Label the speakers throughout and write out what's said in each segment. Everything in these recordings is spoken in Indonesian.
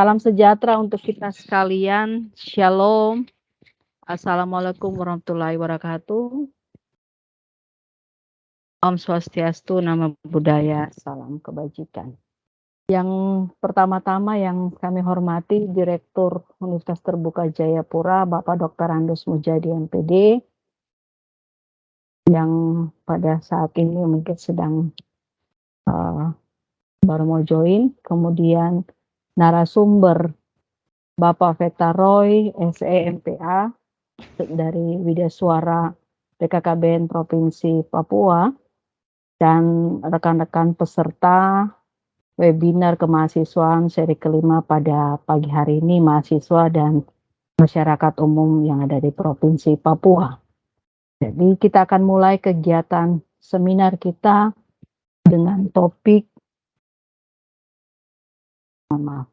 Speaker 1: Salam sejahtera untuk kita sekalian. Shalom. Assalamualaikum warahmatullahi wabarakatuh. Om Swastiastu, Namo Buddhaya, salam kebajikan. Yang pertama-tama yang kami hormati Direktur Universitas Terbuka Jayapura, Bapak Dr. Andus Mujadi MPD, yang pada saat ini mungkin sedang baru mau join, kemudian narasumber Bapak Veta Roy, SE MPA, dari Widya Suara BKKBN Provinsi Papua, dan rekan-rekan peserta webinar kemahasiswaan seri kelima pada pagi hari ini, mahasiswa dan masyarakat umum yang ada di Provinsi Papua. Jadi kita akan mulai kegiatan seminar kita dengan topik, maaf,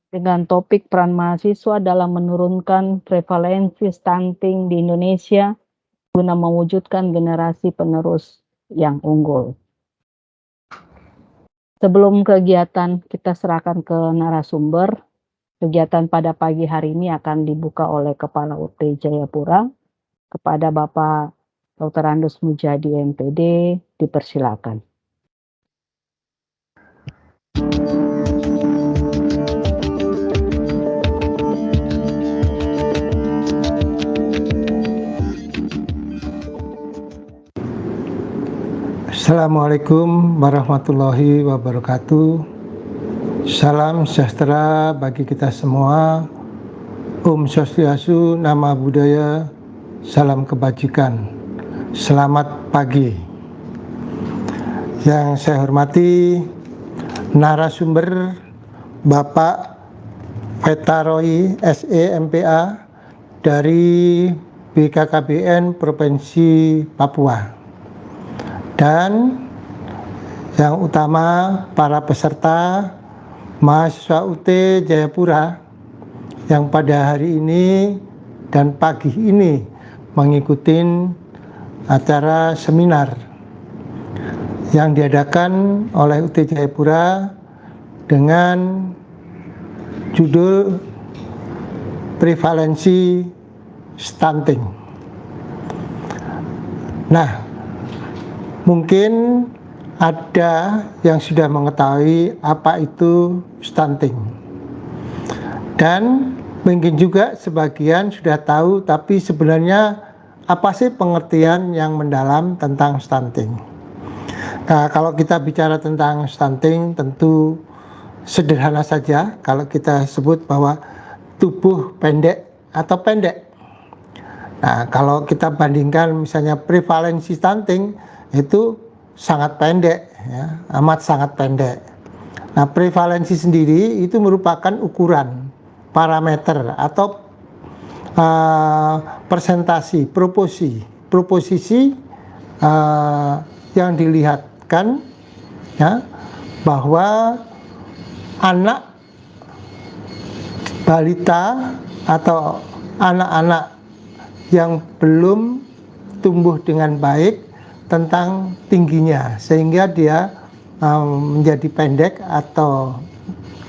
Speaker 1: dengan topik peran mahasiswa dalam menurunkan prevalensi stunting di Indonesia guna mewujudkan generasi penerus yang unggul. Sebelum kegiatan kita serahkan ke narasumber, kegiatan pada pagi hari ini akan dibuka oleh Kepala UT Jayapura. Kepada Bapak Dr. Andus Mujadi MPD, dipersilakan.
Speaker 2: Assalamualaikum warahmatullahi wabarakatuh. Salam sejahtera bagi kita semua. Om Swastiastu, Namo Buddhaya, salam kebajikan. Selamat pagi. Yang saya hormati narasumber Bapak Veta Roy, SE MPA dari BKKBN Provinsi Papua. Dan yang utama para peserta mahasiswa UT Jayapura yang pada hari ini dan pagi ini mengikuti acara seminar yang diadakan oleh UT Jayapura dengan judul prevalensi stunting. Nah, mungkin ada yang sudah mengetahui apa itu stunting. Dan mungkin juga sebagian sudah tahu, tapi sebenarnya apa sih pengertian yang mendalam tentang stunting? Nah, kalau kita bicara tentang stunting, tentu sederhana saja kalau kita sebut bahwa tubuh pendek atau pendek. Nah, kalau kita bandingkan misalnya prevalensi stunting, itu sangat pendek, ya, amat sangat pendek. Nah, prevalensi sendiri itu merupakan ukuran parameter atau persentasi, proposisi yang dilihatkan, ya, bahwa anak balita atau anak-anak yang belum tumbuh dengan baik tentang tingginya, sehingga dia menjadi pendek atau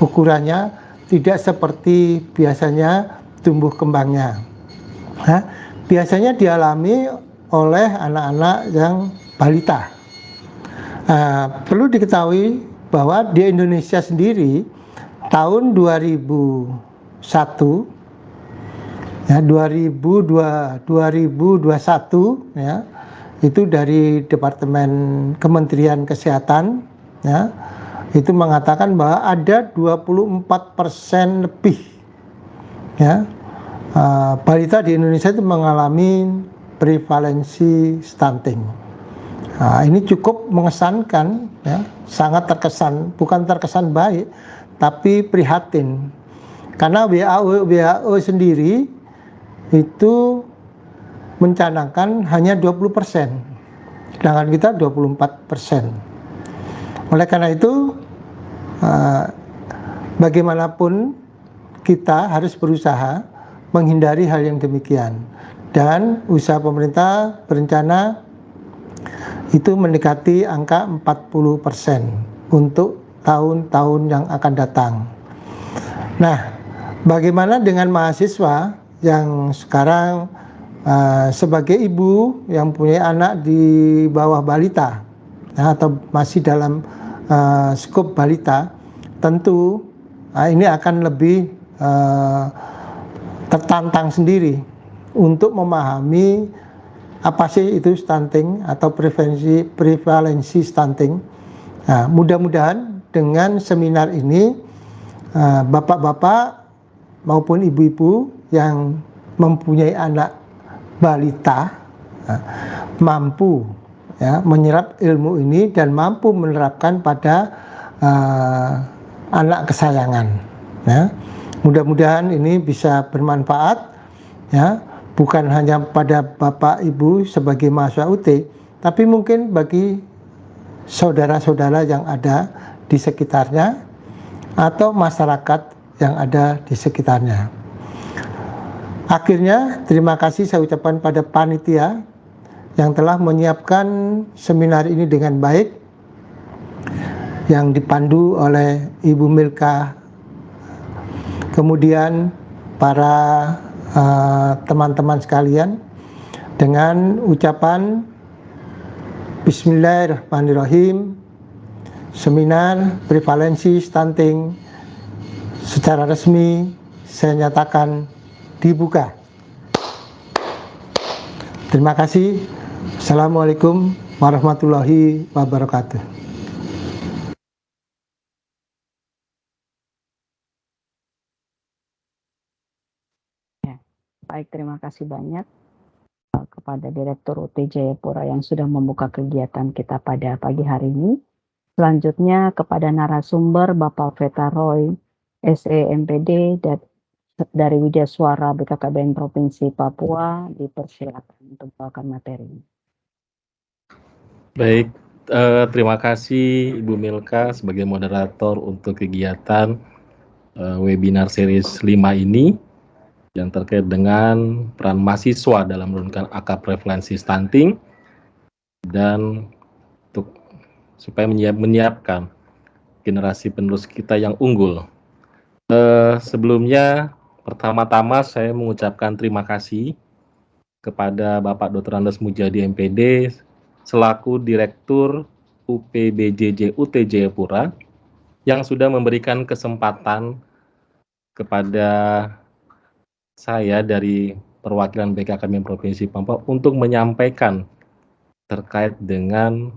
Speaker 2: ukurannya tidak seperti biasanya tumbuh kembangnya. Nah, biasanya dialami oleh anak-anak yang balita. Perlu diketahui bahwa di Indonesia sendiri tahun 2001 ya, 2021 ya, itu dari Departemen Kementerian Kesehatan, ya, itu mengatakan bahwa ada 24% lebih, ya, balita di Indonesia itu mengalami prevalensi stunting. Nah, ini cukup mengesankan, ya, sangat terkesan, bukan terkesan baik, tapi prihatin, karena WHO sendiri itu mencanangkan hanya 20%, sedangkan kita 24%. Oleh karena itu, bagaimanapun kita harus berusaha menghindari hal yang demikian. Dan usaha pemerintah berencana itu mendekati angka 40% untuk tahun-tahun yang akan datang. Nah, bagaimana dengan mahasiswa yang sekarang sebagai ibu yang punya anak di bawah balita atau masih dalam skop balita, tentu ini akan lebih tertantang sendiri untuk memahami apa sih itu stunting atau prevalensi stunting. Nah, mudah-mudahan dengan seminar ini bapak-bapak maupun ibu-ibu yang mempunyai anak balita mampu menyerap ilmu ini dan mampu menerapkan pada anak kesayangan. Ya. Mudah-mudahan ini bisa bermanfaat, ya, bukan hanya pada bapak ibu sebagai mahasiswa UT, tapi mungkin bagi saudara-saudara yang ada di sekitarnya atau masyarakat yang ada di sekitarnya. Akhirnya, terima kasih saya ucapkan pada panitia yang telah menyiapkan seminar ini dengan baik, yang dipandu oleh Ibu Milka, kemudian para teman-teman sekalian, dengan ucapan Bismillahirrahmanirrahim. Seminar prevalensi stunting secara resmi saya nyatakan dibuka. Terima kasih. Assalamualaikum warahmatullahi wabarakatuh.
Speaker 1: Baik, terima kasih banyak kepada Direktur UT Jayapura yang sudah membuka kegiatan kita pada pagi hari ini. Selanjutnya kepada narasumber Bapak Veta Roy, SEMPD dari Widya Suara BKKBN Provinsi Papua, dipersilakan untuk membawakan materi.
Speaker 3: Baik, terima kasih Ibu Milka sebagai moderator untuk kegiatan webinar series 5 ini yang terkait dengan peran mahasiswa dalam menurunkan angka prevalensi stunting dan untuk supaya menyiapkan generasi penerus kita yang unggul. Sebelumnya, pertama-tama saya mengucapkan terima kasih kepada Bapak Dr. Andes Mujadi MPD selaku Direktur UPBJJ UT Jayapura yang sudah memberikan kesempatan kepada saya dari perwakilan BKKBN Provinsi Papua untuk menyampaikan terkait dengan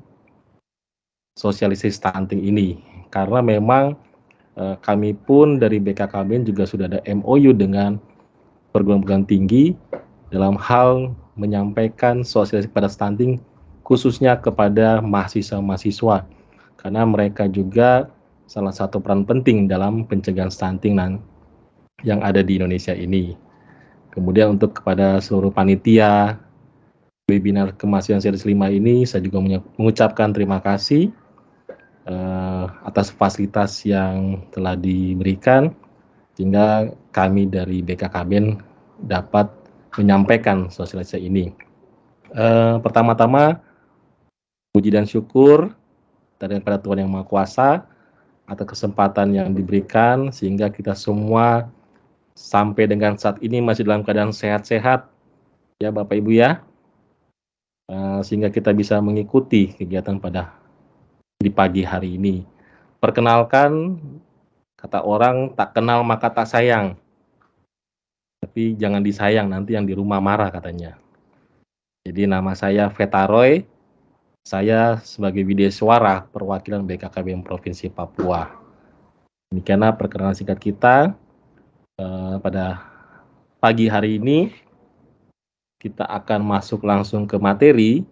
Speaker 3: sosialisasi stunting ini, karena memang kami pun dari BKKBN juga sudah ada MOU dengan perguruan tinggi dalam hal menyampaikan sosialisasi pada stunting khususnya kepada mahasiswa-mahasiswa, karena mereka juga salah satu peran penting dalam pencegahan stunting yang ada di Indonesia ini. Kemudian untuk kepada seluruh panitia webinar kemahasiswaan series 5 ini, saya juga mengucapkan terima kasih atas fasilitas yang telah diberikan sehingga kami dari BKKBN dapat menyampaikan sosialisasi ini. Pertama-tama, puji dan syukur daripada Tuhan Yang Maha Kuasa atas kesempatan yang diberikan sehingga kita semua sampai dengan saat ini masih dalam keadaan sehat-sehat, ya Bapak Ibu ya, sehingga kita bisa mengikuti kegiatan di pagi hari ini. Perkenalkan, kata orang tak kenal maka tak sayang, tapi jangan disayang nanti yang di rumah marah katanya. Jadi nama saya Veta Roy, saya sebagai Widya Suara perwakilan BKKBN Provinsi Papua. Demikianlah perkenalan singkat kita pada pagi hari ini. Kita akan masuk langsung ke materi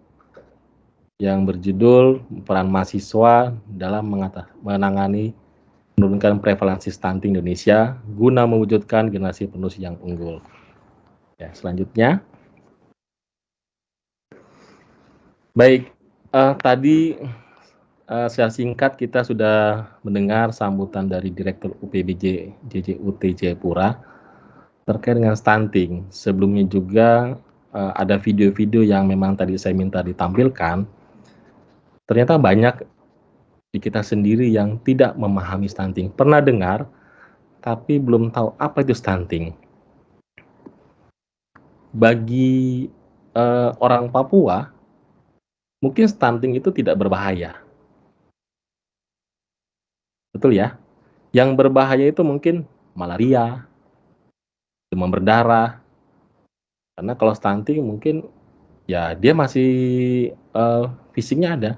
Speaker 3: yang berjudul peran mahasiswa dalam menangani menurunkan prevalensi stunting Indonesia guna mewujudkan generasi penerus yang unggul. Ya, selanjutnya. Baik, tadi secara singkat kita sudah mendengar sambutan dari Direktur UPBJ JJUT Jayapura terkait dengan stunting. Sebelumnya juga ada video-video yang memang tadi saya minta ditampilkan. Ternyata banyak di kita sendiri yang tidak memahami stunting. Pernah dengar, tapi belum tahu apa itu stunting. Bagi orang Papua, mungkin stunting itu tidak berbahaya. Betul ya? Yang berbahaya itu mungkin malaria, demam berdarah. Karena kalau stunting mungkin ya dia masih fisiknya ada.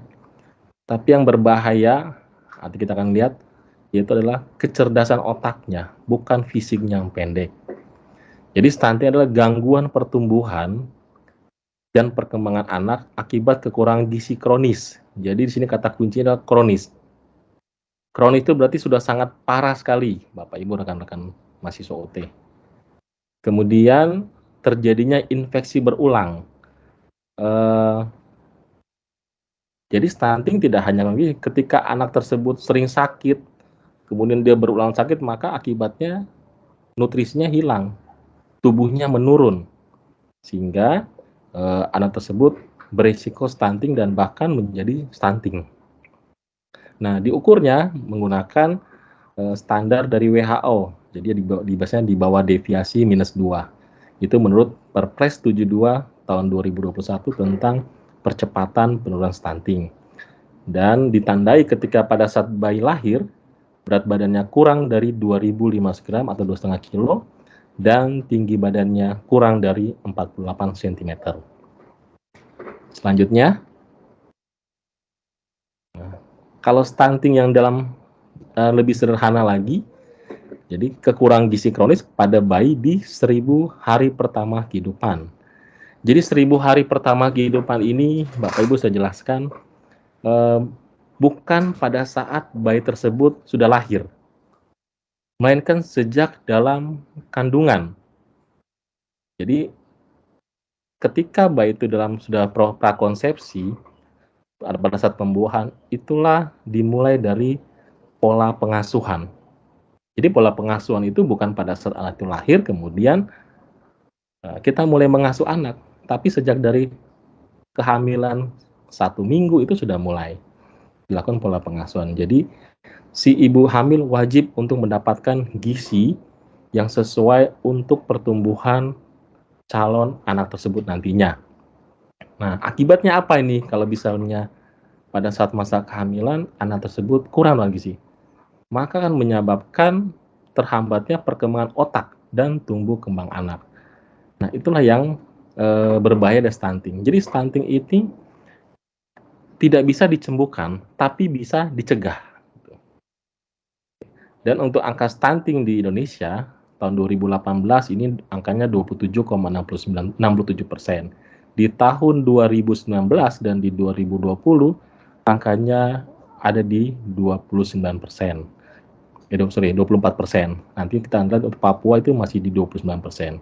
Speaker 3: Tapi yang berbahaya, nanti kita akan lihat, yaitu adalah kecerdasan otaknya, bukan fisiknya yang pendek. Jadi stunting adalah gangguan pertumbuhan dan perkembangan anak akibat kekurangan gizi kronis. Jadi di sini kata kuncinya adalah kronis. Kronis itu berarti sudah sangat parah sekali, Bapak Ibu rekan-rekan mahasiswa UT. Kemudian terjadinya infeksi berulang. Jadi stunting tidak hanya ketika anak tersebut sering sakit, kemudian dia berulang sakit, maka akibatnya nutrisinya hilang, tubuhnya menurun, sehingga anak tersebut berisiko stunting dan bahkan menjadi stunting. Nah, diukurnya menggunakan standar dari WHO, jadi biasanya di bawah deviasi -2. Itu menurut Perpres 72 tahun 2021 tentang percepatan penurunan stunting. Dan ditandai ketika pada saat bayi lahir, berat badannya kurang dari 2.500 gram atau 2,5 kilo, dan tinggi badannya kurang dari 48 cm. Selanjutnya, kalau stunting yang dalam lebih sederhana lagi, jadi kekurangan gizi kronis pada bayi di 1000 hari pertama kehidupan. Jadi 1000 hari pertama kehidupan ini, Bapak Ibu saya jelaskan, bukan pada saat bayi tersebut sudah lahir, melainkan sejak dalam kandungan. Jadi ketika bayi itu sudah prakonsepsi, pada saat pembuahan, itulah dimulai dari pola pengasuhan. Jadi pola pengasuhan itu bukan pada saat anak itu lahir, kemudian kita mulai mengasuh anak, tapi sejak dari kehamilan 1 minggu itu sudah mulai dilakukan pola pengasuhan. Jadi si ibu hamil wajib untuk mendapatkan gizi yang sesuai untuk pertumbuhan calon anak tersebut nantinya. Nah, akibatnya apa ini kalau misalnya pada saat masa kehamilan anak tersebut kurang gizi? Maka akan menyebabkan terhambatnya perkembangan otak dan tumbuh kembang anak. Nah, itulah yang berbahaya dari stunting. Jadi stunting ini tidak bisa disembuhkan, tapi bisa dicegah. Dan untuk angka stunting di Indonesia tahun 2018 ini angkanya 27,67%. Di tahun 2019 dan di 2020 angkanya ada di 29%. 24%. Nanti kita lihat untuk Papua itu masih di 29%.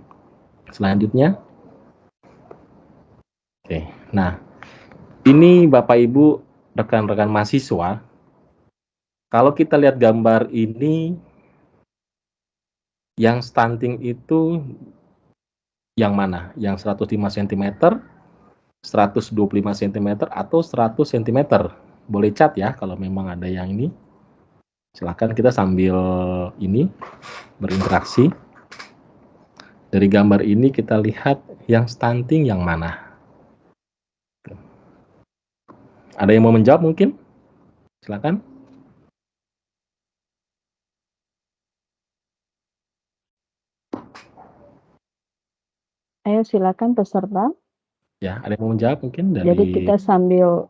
Speaker 3: Selanjutnya. Oke. Nah, ini Bapak Ibu rekan-rekan mahasiswa, kalau kita lihat gambar ini, yang stunting itu yang mana? Yang 105 cm, 125 cm, atau 100 cm? Boleh cat ya kalau memang ada yang ini. Silakan kita sambil ini berinteraksi. Dari gambar ini kita lihat yang stunting yang mana? Ada yang mau menjawab mungkin? Silakan.
Speaker 1: Ayo silakan peserta.
Speaker 3: Ya, ada yang mau menjawab mungkin dari.
Speaker 1: Jadi kita sambil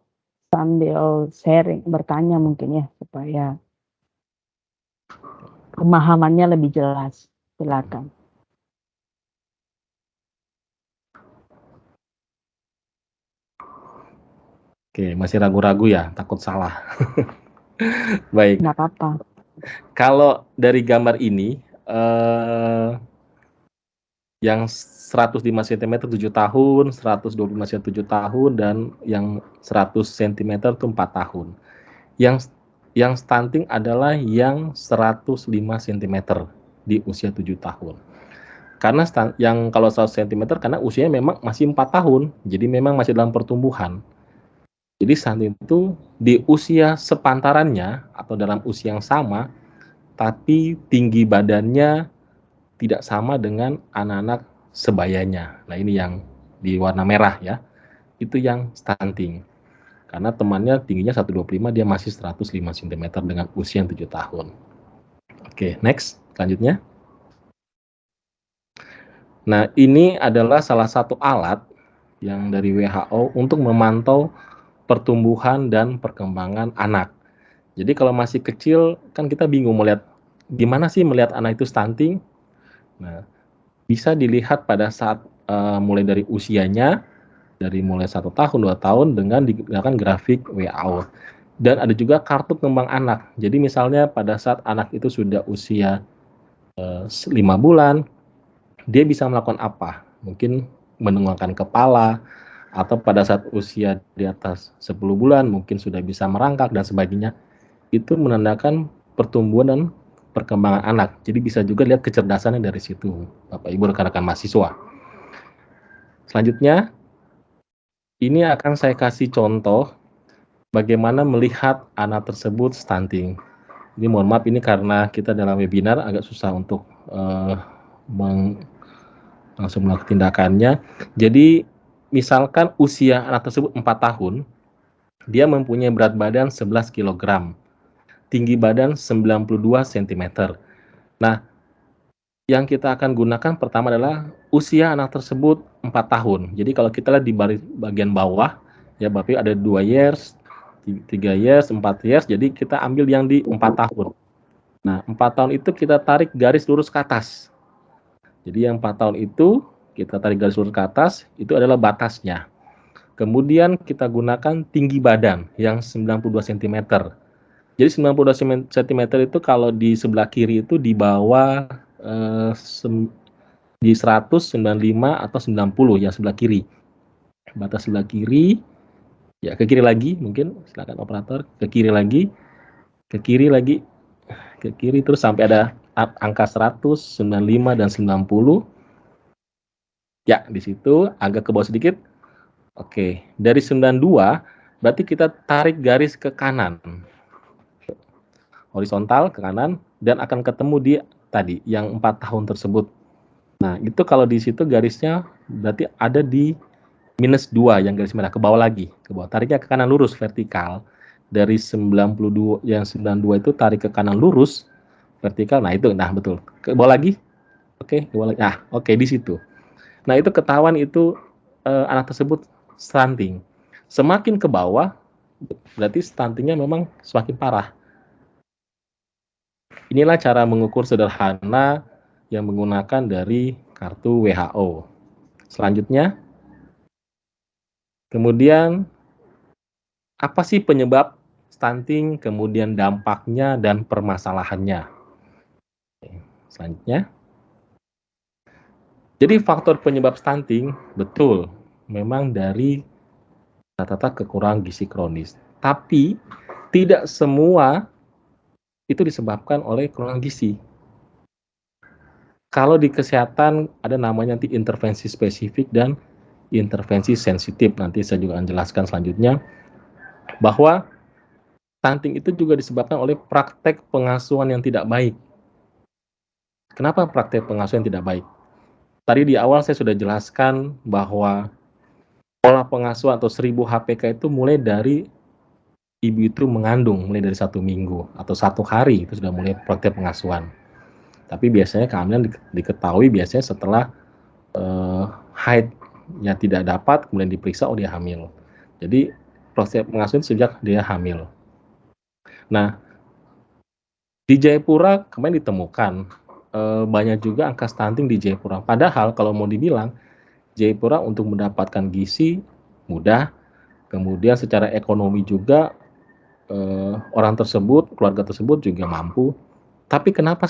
Speaker 1: sharing, bertanya mungkin ya supaya pemahamannya lebih jelas. Silakan.
Speaker 3: Oke, masih ragu-ragu ya, takut salah. Baik.
Speaker 1: Nggak apa-apa.
Speaker 3: Kalau dari gambar ini, yang 105 cm 7 tahun, 125 cm 7 tahun, dan yang 100 cm itu 4 tahun. Yang stunting adalah yang 105 cm di usia 7 tahun. Karena yang kalau 100 cm karena usianya memang masih 4 tahun, jadi memang masih dalam pertumbuhan. Jadi stunting itu di usia sepantarannya atau dalam usia yang sama, tapi tinggi badannya tidak sama dengan anak-anak sebayanya. Nah, ini yang di warna merah ya, itu yang stunting. Karena temannya tingginya 125, dia masih 105 cm dengan usia yang 7 tahun. Oke, next, selanjutnya. Nah, ini adalah salah satu alat yang dari WHO untuk memantau pertumbuhan dan perkembangan anak. Jadi kalau masih kecil, kan kita bingung melihat, gimana sih melihat anak itu stunting? Nah, bisa dilihat pada saat mulai dari usianya, dari mulai 1 tahun, 2 tahun dengan digunakan grafik WHO. Dan ada juga kartu kembang anak. Jadi misalnya pada saat anak itu sudah usia 5 bulan, dia bisa melakukan apa? Mungkin mendongakkan kepala, atau pada saat usia di atas 10 bulan mungkin sudah bisa merangkak dan sebagainya. Itu menandakan pertumbuhan dan perkembangan anak. Jadi bisa juga lihat kecerdasannya dari situ, Bapak Ibu rekan-rekan mahasiswa. Selanjutnya, ini akan saya kasih contoh bagaimana melihat anak tersebut stunting. Ini mohon maaf, ini karena kita dalam webinar agak susah untuk langsung melakukan tindakannya. Jadi misalkan usia anak tersebut 4 tahun, dia mempunyai berat badan 11 kg, tinggi badan 92 cm. Nah, yang kita akan gunakan pertama adalah usia anak tersebut 4 tahun. Jadi kalau kita lihat di bagian bawah, ya Bapak ada 2 years, 3 years, 4 years, jadi kita ambil yang di 4 tahun. Nah, 4 tahun itu kita tarik garis lurus ke atas. Jadi yang 4 tahun itu kita tarik garis lurus ke atas, itu adalah batasnya. Kemudian kita gunakan tinggi badan yang 92 cm. Jadi 92 cm itu kalau di sebelah kiri itu di bawah di 100, 95 atau 90 ya sebelah kiri. Batas sebelah kiri, ya ke kiri lagi mungkin, silakan operator, ke kiri lagi, ke kiri lagi, ke kiri terus sampai ada angka 100, 95 dan 90. Ya, di situ agak ke bawah sedikit. Oke, dari 92 berarti kita tarik garis ke kanan. Horizontal ke kanan dan akan ketemu di tadi yang 4 tahun tersebut. Nah, itu kalau di situ garisnya berarti ada di -2 yang garis merah, ke bawah lagi, ke bawah. Tariknya ke kanan lurus vertikal. Dari 92 yang 92 itu tarik ke kanan lurus vertikal. Nah, itu nah betul. Ke bawah lagi. Oke, ke bawah lagi. Nah, oke di situ. Nah, itu ketahuan itu anak tersebut stunting. Semakin ke bawah berarti stuntingnya memang semakin parah. Inilah cara mengukur sederhana yang menggunakan dari kartu WHO. Selanjutnya, kemudian apa sih penyebab stunting, kemudian dampaknya dan permasalahannya. Selanjutnya, jadi faktor penyebab stunting betul memang dari rata-rata kekurangan gizi kronis. Tapi tidak semua itu disebabkan oleh kekurangan gizi. Kalau di kesehatan ada namanya nanti intervensi spesifik dan intervensi sensitif. Nanti saya juga akan jelaskan selanjutnya bahwa stunting itu juga disebabkan oleh praktek pengasuhan yang tidak baik. Kenapa praktek pengasuhan yang tidak baik? Tadi di awal saya sudah jelaskan bahwa pola pengasuhan atau 1000 HPK itu mulai dari ibu itu mengandung, mulai dari 1 minggu atau 1 hari itu sudah mulai praktek pengasuhan. Tapi biasanya kehamilan diketahui biasanya setelah haidnya tidak dapat, kemudian diperiksa, oh dia hamil. Jadi proses pengasuhan sejak dia hamil. Nah, di Jayapura kemarin ditemukan banyak juga angka stunting di Jayapura. Padahal kalau mau dibilang, Jayapura untuk mendapatkan gizi mudah, kemudian secara ekonomi juga orang tersebut, keluarga tersebut juga mampu. Tapi kenapa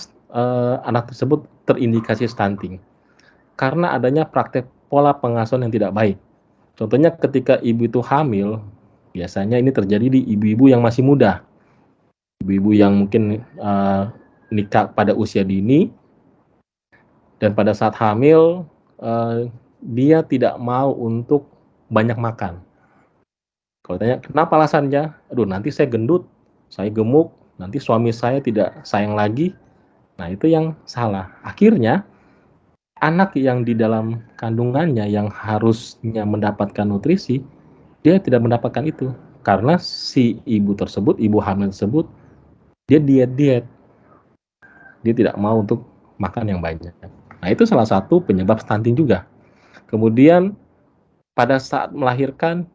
Speaker 3: anak tersebut terindikasi stunting? Karena adanya praktek pola pengasuhan yang tidak baik. Contohnya ketika ibu itu hamil, biasanya ini terjadi di ibu-ibu yang masih muda. ibu-ibu yang mungkin nikah pada usia dini dan pada saat hamil dia tidak mau untuk banyak makan. Kalau tanya, "Kenapa alasannya?" "Aduh, nanti saya gendut, saya gemuk, nanti suami saya tidak sayang lagi." Nah, itu yang salah. Akhirnya anak yang di dalam kandungannya yang harusnya mendapatkan nutrisi, dia tidak mendapatkan itu. Karena si ibu tersebut, ibu hamil tersebut, dia diet-diet. Dia tidak mau untuk makan yang banyak. Nah, itu salah satu penyebab stunting juga. Kemudian pada saat melahirkan,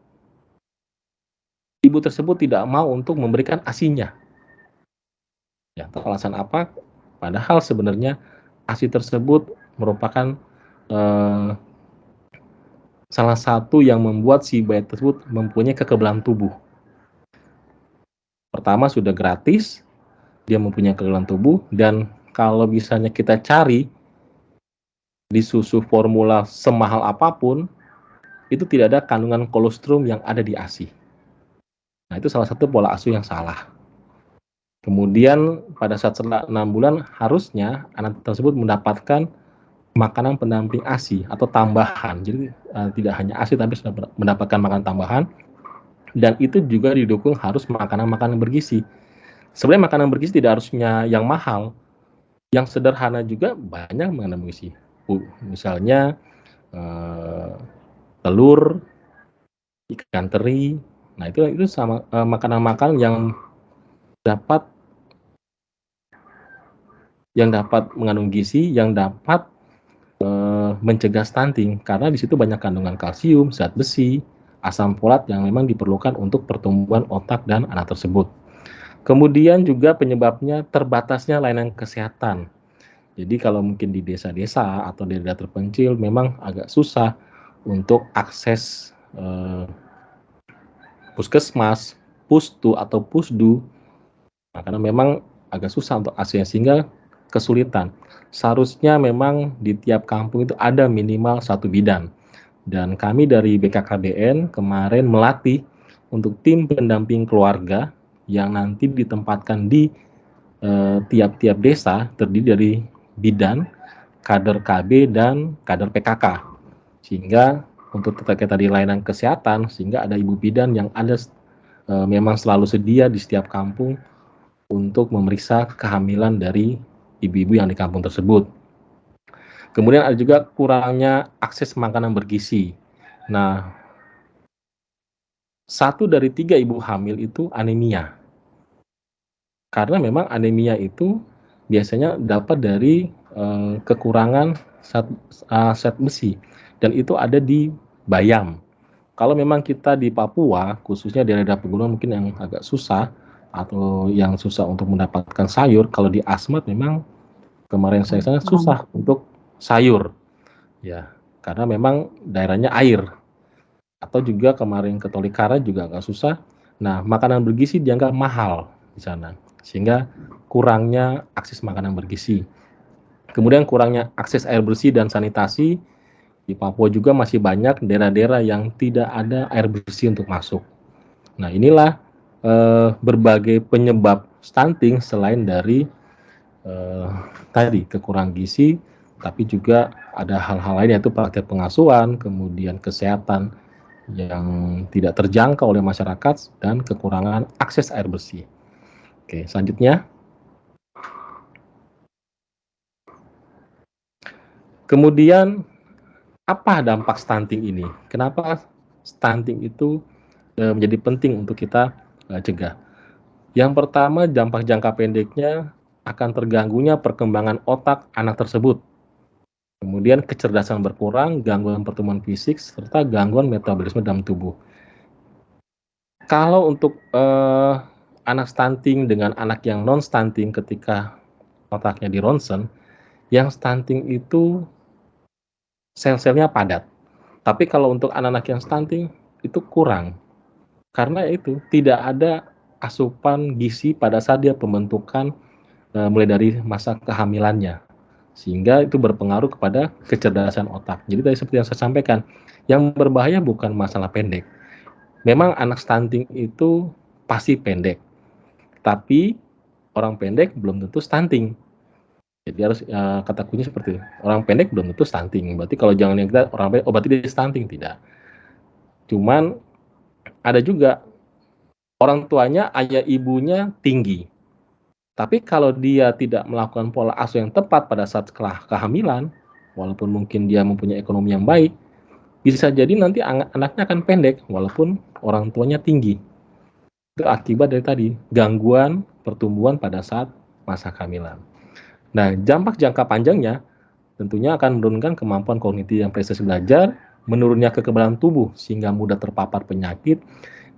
Speaker 3: ibu tersebut tidak mau untuk memberikan ASI-nya. Ya, entah alasan apa, padahal sebenarnya ASI tersebut merupakan salah satu yang membuat si bayi tersebut mempunyai kekebalan tubuh. Pertama sudah gratis, dia mempunyai kekebalan tubuh, dan kalau misalnya kita cari di susu formula semahal apapun, itu tidak ada kandungan kolostrum yang ada di ASI. Nah, itu salah satu pola asuh yang salah. Kemudian pada saat setelah 6 bulan harusnya anak tersebut mendapatkan makanan pendamping ASI atau tambahan. Jadi tidak hanya ASI tapi sudah mendapatkan makanan tambahan, dan itu juga didukung harus makanan-makanan bergizi. Sebenarnya makanan bergizi tidak harusnya yang mahal, yang sederhana juga banyak makanan bergizi. Misalnya telur, ikan teri. Nah, itu sama makanan-makanan dapat yang dapat mengandung gizi, yang dapat mencegah stunting, karena di situ banyak kandungan kalsium, zat besi, asam folat yang memang diperlukan untuk pertumbuhan otak dan anak tersebut. Kemudian juga penyebabnya terbatasnya layanan kesehatan. Jadi kalau mungkin di desa-desa atau di daerah terpencil memang agak susah untuk akses puskesmas, pustu atau pusdu. Nah, karena memang agak susah untuk akses sehingga kesulitan. Seharusnya memang di tiap kampung itu ada minimal satu bidan. Dan kami dari BKKBN kemarin melatih untuk tim pendamping keluarga yang nanti ditempatkan di tiap-tiap desa, terdiri dari bidan, kader KB, dan kader PKK. Sehingga untuk terkait tadi layanan kesehatan, sehingga ada ibu bidan yang ada memang selalu sedia di setiap kampung untuk memeriksa kehamilan dari ibu-ibu yang di kampung tersebut. Kemudian ada juga kurangnya akses makanan bergizi. Nah, 1 dari 3 ibu hamil itu anemia. Karena memang anemia itu biasanya dapat dari kekurangan zat besi, dan itu ada di bayam. Kalau memang kita di Papua, khususnya di daerah pegunungan mungkin yang agak susah atau yang susah untuk mendapatkan sayur, kalau di Asmat memang kemarin saya sana susah untuk sayur. Ya, karena memang daerahnya air. Atau juga kemarin ke Tolikara juga agak susah. Nah, makanan bergizi dianggap mahal di sana, sehingga kurangnya akses makanan bergizi. Kemudian kurangnya akses air bersih dan sanitasi. Di Papua juga masih banyak daerah-daerah yang tidak ada air bersih untuk masuk. Nah, inilah berbagai penyebab stunting selain dari tadi kekurangan gizi, tapi juga ada hal-hal lain yaitu praktek pengasuhan, kemudian kesehatan yang tidak terjangkau oleh masyarakat, dan kekurangan akses air bersih. Oke, selanjutnya. Kemudian apa dampak stunting ini? Kenapa stunting itu menjadi penting untuk kita cegah? Yang pertama, dampak jangka pendeknya akan terganggunya perkembangan otak anak tersebut. Kemudian kecerdasan berkurang, gangguan pertumbuhan fisik, serta gangguan metabolisme dalam tubuh. Kalau untuk anak stunting dengan anak yang non stunting ketika otaknya di ronsen, yang stunting itu sel-selnya padat. Tapi kalau untuk anak-anak yang stunting itu kurang. Karena itu tidak ada asupan gizi pada saat dia pembentukan mulai dari masa kehamilannya. Sehingga itu berpengaruh kepada kecerdasan otak. Jadi tadi seperti yang saya sampaikan, yang berbahaya bukan masalah pendek. Memang anak stunting itu pasti pendek, tapi orang pendek belum tentu stunting. Jadi harus kata kuncinya seperti itu. Orang pendek belum tentu stunting. Berarti kalau jangan yang kita orang pendek, oh berarti dia stunting, tidak. Cuman ada juga orang tuanya, ayah ibunya tinggi. Tapi kalau dia tidak melakukan pola asuh yang tepat pada saat kehamilan, walaupun mungkin dia mempunyai ekonomi yang baik, bisa jadi nanti anaknya akan pendek walaupun orang tuanya tinggi. Itu akibat dari tadi, gangguan pertumbuhan pada saat masa kehamilan. Nah, dampak jangka panjangnya tentunya akan menurunkan kemampuan kognitif dan prestasi belajar, menurunnya kekebalan tubuh sehingga mudah terpapar penyakit,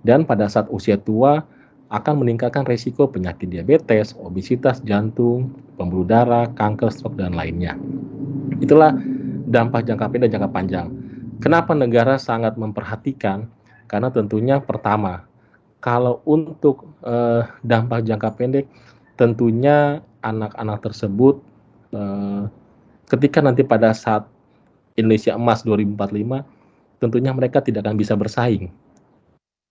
Speaker 3: dan pada saat usia tua akan meningkatkan risiko penyakit diabetes, obesitas, jantung, pembuluh darah, kanker, stroke, dan lainnya. Itulah dampak jangka pendek dan jangka panjang. Kenapa negara sangat memperhatikan? Karena tentunya pertama, kalau untuk dampak jangka pendek, tentunya anak-anak tersebut ketika nanti pada saat Indonesia Emas 2045, tentunya mereka tidak akan bisa bersaing.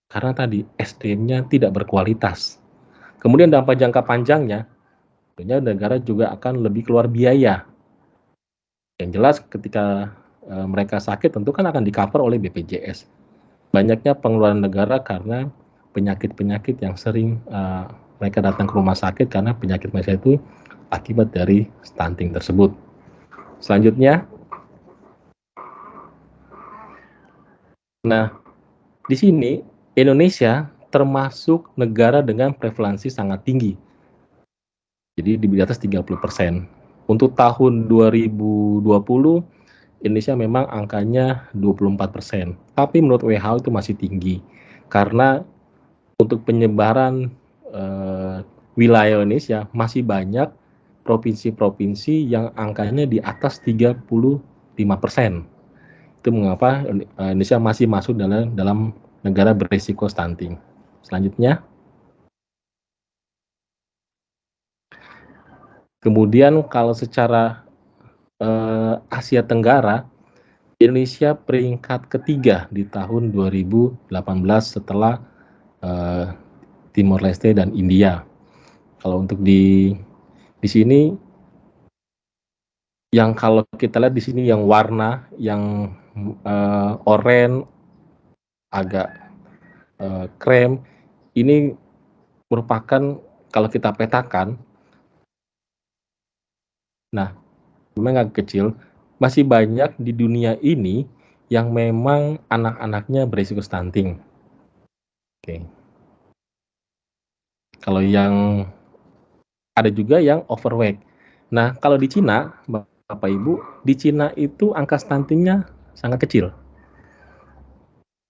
Speaker 3: Karena tadi SDM-nya tidak berkualitas. Kemudian dampak jangka panjangnya, tentunya negara juga akan lebih keluar biaya. Yang jelas ketika mereka sakit tentu kan akan di-cover oleh BPJS. Banyaknya pengeluaran negara karena penyakit-penyakit yang sering mereka datang ke rumah sakit karena penyakit mereka itu akibat dari stunting tersebut. Selanjutnya, nah di sini Indonesia termasuk negara dengan prevalensi sangat tinggi. Jadi di atas 30%. Untuk tahun 2020 Indonesia memang angkanya 24%. Tapi menurut WHO itu masih tinggi. Karena untuk penyebaran wilayah Indonesia masih banyak provinsi-provinsi yang angkanya di atas 35%. Itu mengapa Indonesia masih masuk dalam negara berisiko stunting. Selanjutnya, kemudian kalau secara Asia Tenggara, Indonesia peringkat ketiga di tahun 2018 setelah Timor Leste dan India. Kalau untuk di sini, yang kalau kita lihat di sini yang warna yang oranye agak krem, ini merupakan kalau kita petakan, nah memang agak kecil, masih banyak di dunia ini yang memang anak-anaknya berisiko stunting. Oke. Kalau yang ada juga yang overweight. Nah, kalau di Cina, Bapak Ibu, di Cina itu angka stuntingnya sangat kecil.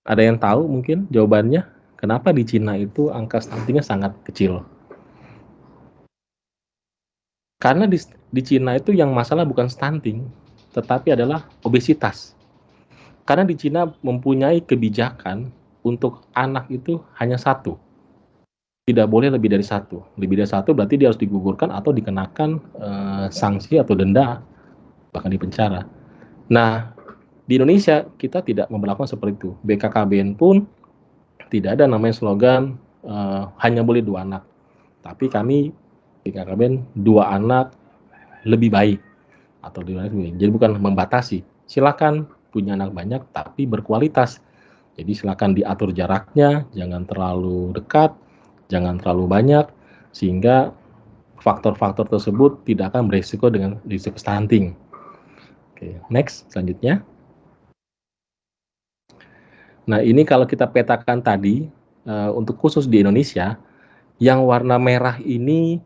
Speaker 3: Ada yang tahu mungkin jawabannya? Kenapa di Cina itu angka stuntingnya sangat kecil? Karena di Cina itu yang masalah bukan stunting, tetapi adalah obesitas. Karena di Cina mempunyai kebijakan untuk anak itu hanya satu. Tidak boleh lebih dari satu. Lebih dari satu berarti dia harus digugurkan atau dikenakan sanksi atau denda, bahkan dipenjara. Nah, di Indonesia kita tidak memperlakukan seperti itu. BKKBN pun tidak ada namanya slogan hanya boleh 2 anak. Tapi kami BKKBN 2 anak lebih baik atau lebih baik. Jadi bukan membatasi. Silakan punya anak banyak tapi berkualitas. Jadi silakan diatur jaraknya, jangan terlalu dekat, jangan terlalu banyak sehingga faktor-faktor tersebut tidak akan berisiko dengan risiko stunting. Oke, next selanjutnya. Nah, ini kalau kita petakan tadi untuk khusus di Indonesia, yang warna merah ini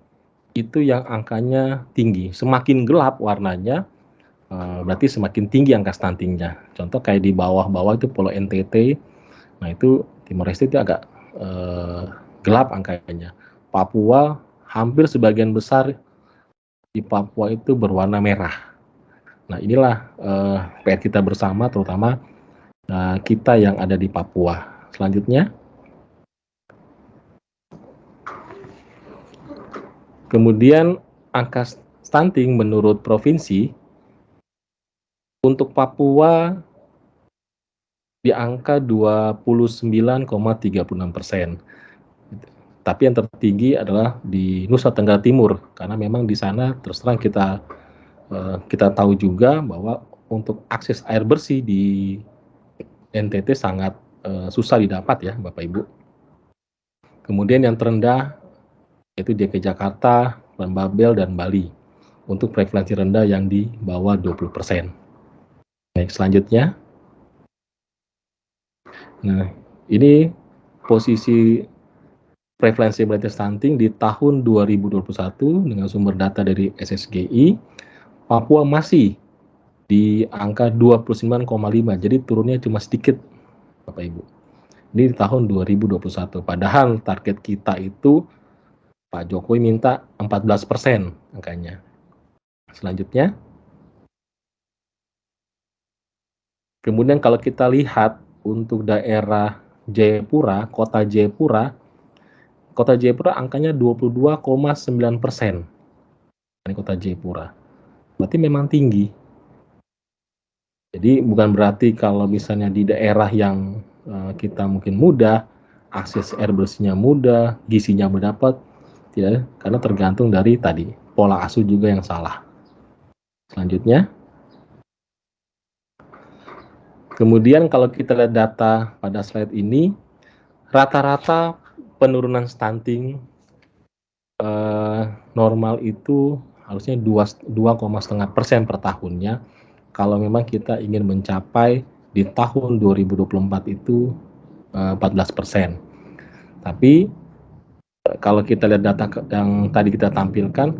Speaker 3: itu yang angkanya tinggi. Semakin gelap warnanya, berarti semakin tinggi angka stuntingnya. Contoh kayak di bawah-bawah itu Pulau NTT, nah itu Timor Leste itu agak gelap angkanya. Papua hampir sebagian besar di Papua itu berwarna merah. Nah inilah PR kita bersama, terutama kita yang ada di Papua. Selanjutnya, kemudian angka stunting menurut provinsi untuk Papua di angka 29,36%. Tapi yang tertinggi adalah di Nusa Tenggara Timur, karena memang di sana terus terang kita tahu juga bahwa untuk akses air bersih di NTT sangat susah didapat ya Bapak Ibu. Kemudian yang terendah yaitu DKI Jakarta, Babel, dan Bali untuk prevalensi rendah yang di bawah 20%. Baik, selanjutnya. Nah, ini posisi prevalensi balita stunting di tahun 2021 dengan sumber data dari SSGI. Papua masih di angka 29,5, jadi turunnya cuma sedikit Bapak Ibu. Ini di tahun 2021, padahal target kita itu Pak Jokowi minta 14% angkanya. Selanjutnya, kemudian kalau kita lihat untuk daerah Jayapura, kota Jayapura angkanya 22,9%. Ini kota Jayapura. Berarti memang tinggi. Jadi bukan berarti kalau misalnya di daerah yang kita mungkin mudah, akses air bersihnya mudah, gizinya mendapat, tidak, karena tergantung dari tadi pola asuh juga yang salah. Selanjutnya, kemudian kalau kita lihat data pada slide ini, rata-rata penurunan stunting normal itu harusnya 2,5% per tahunnya. Kalau memang kita ingin mencapai di tahun 2024 itu 14%. Tapi kalau kita lihat data yang tadi kita tampilkan,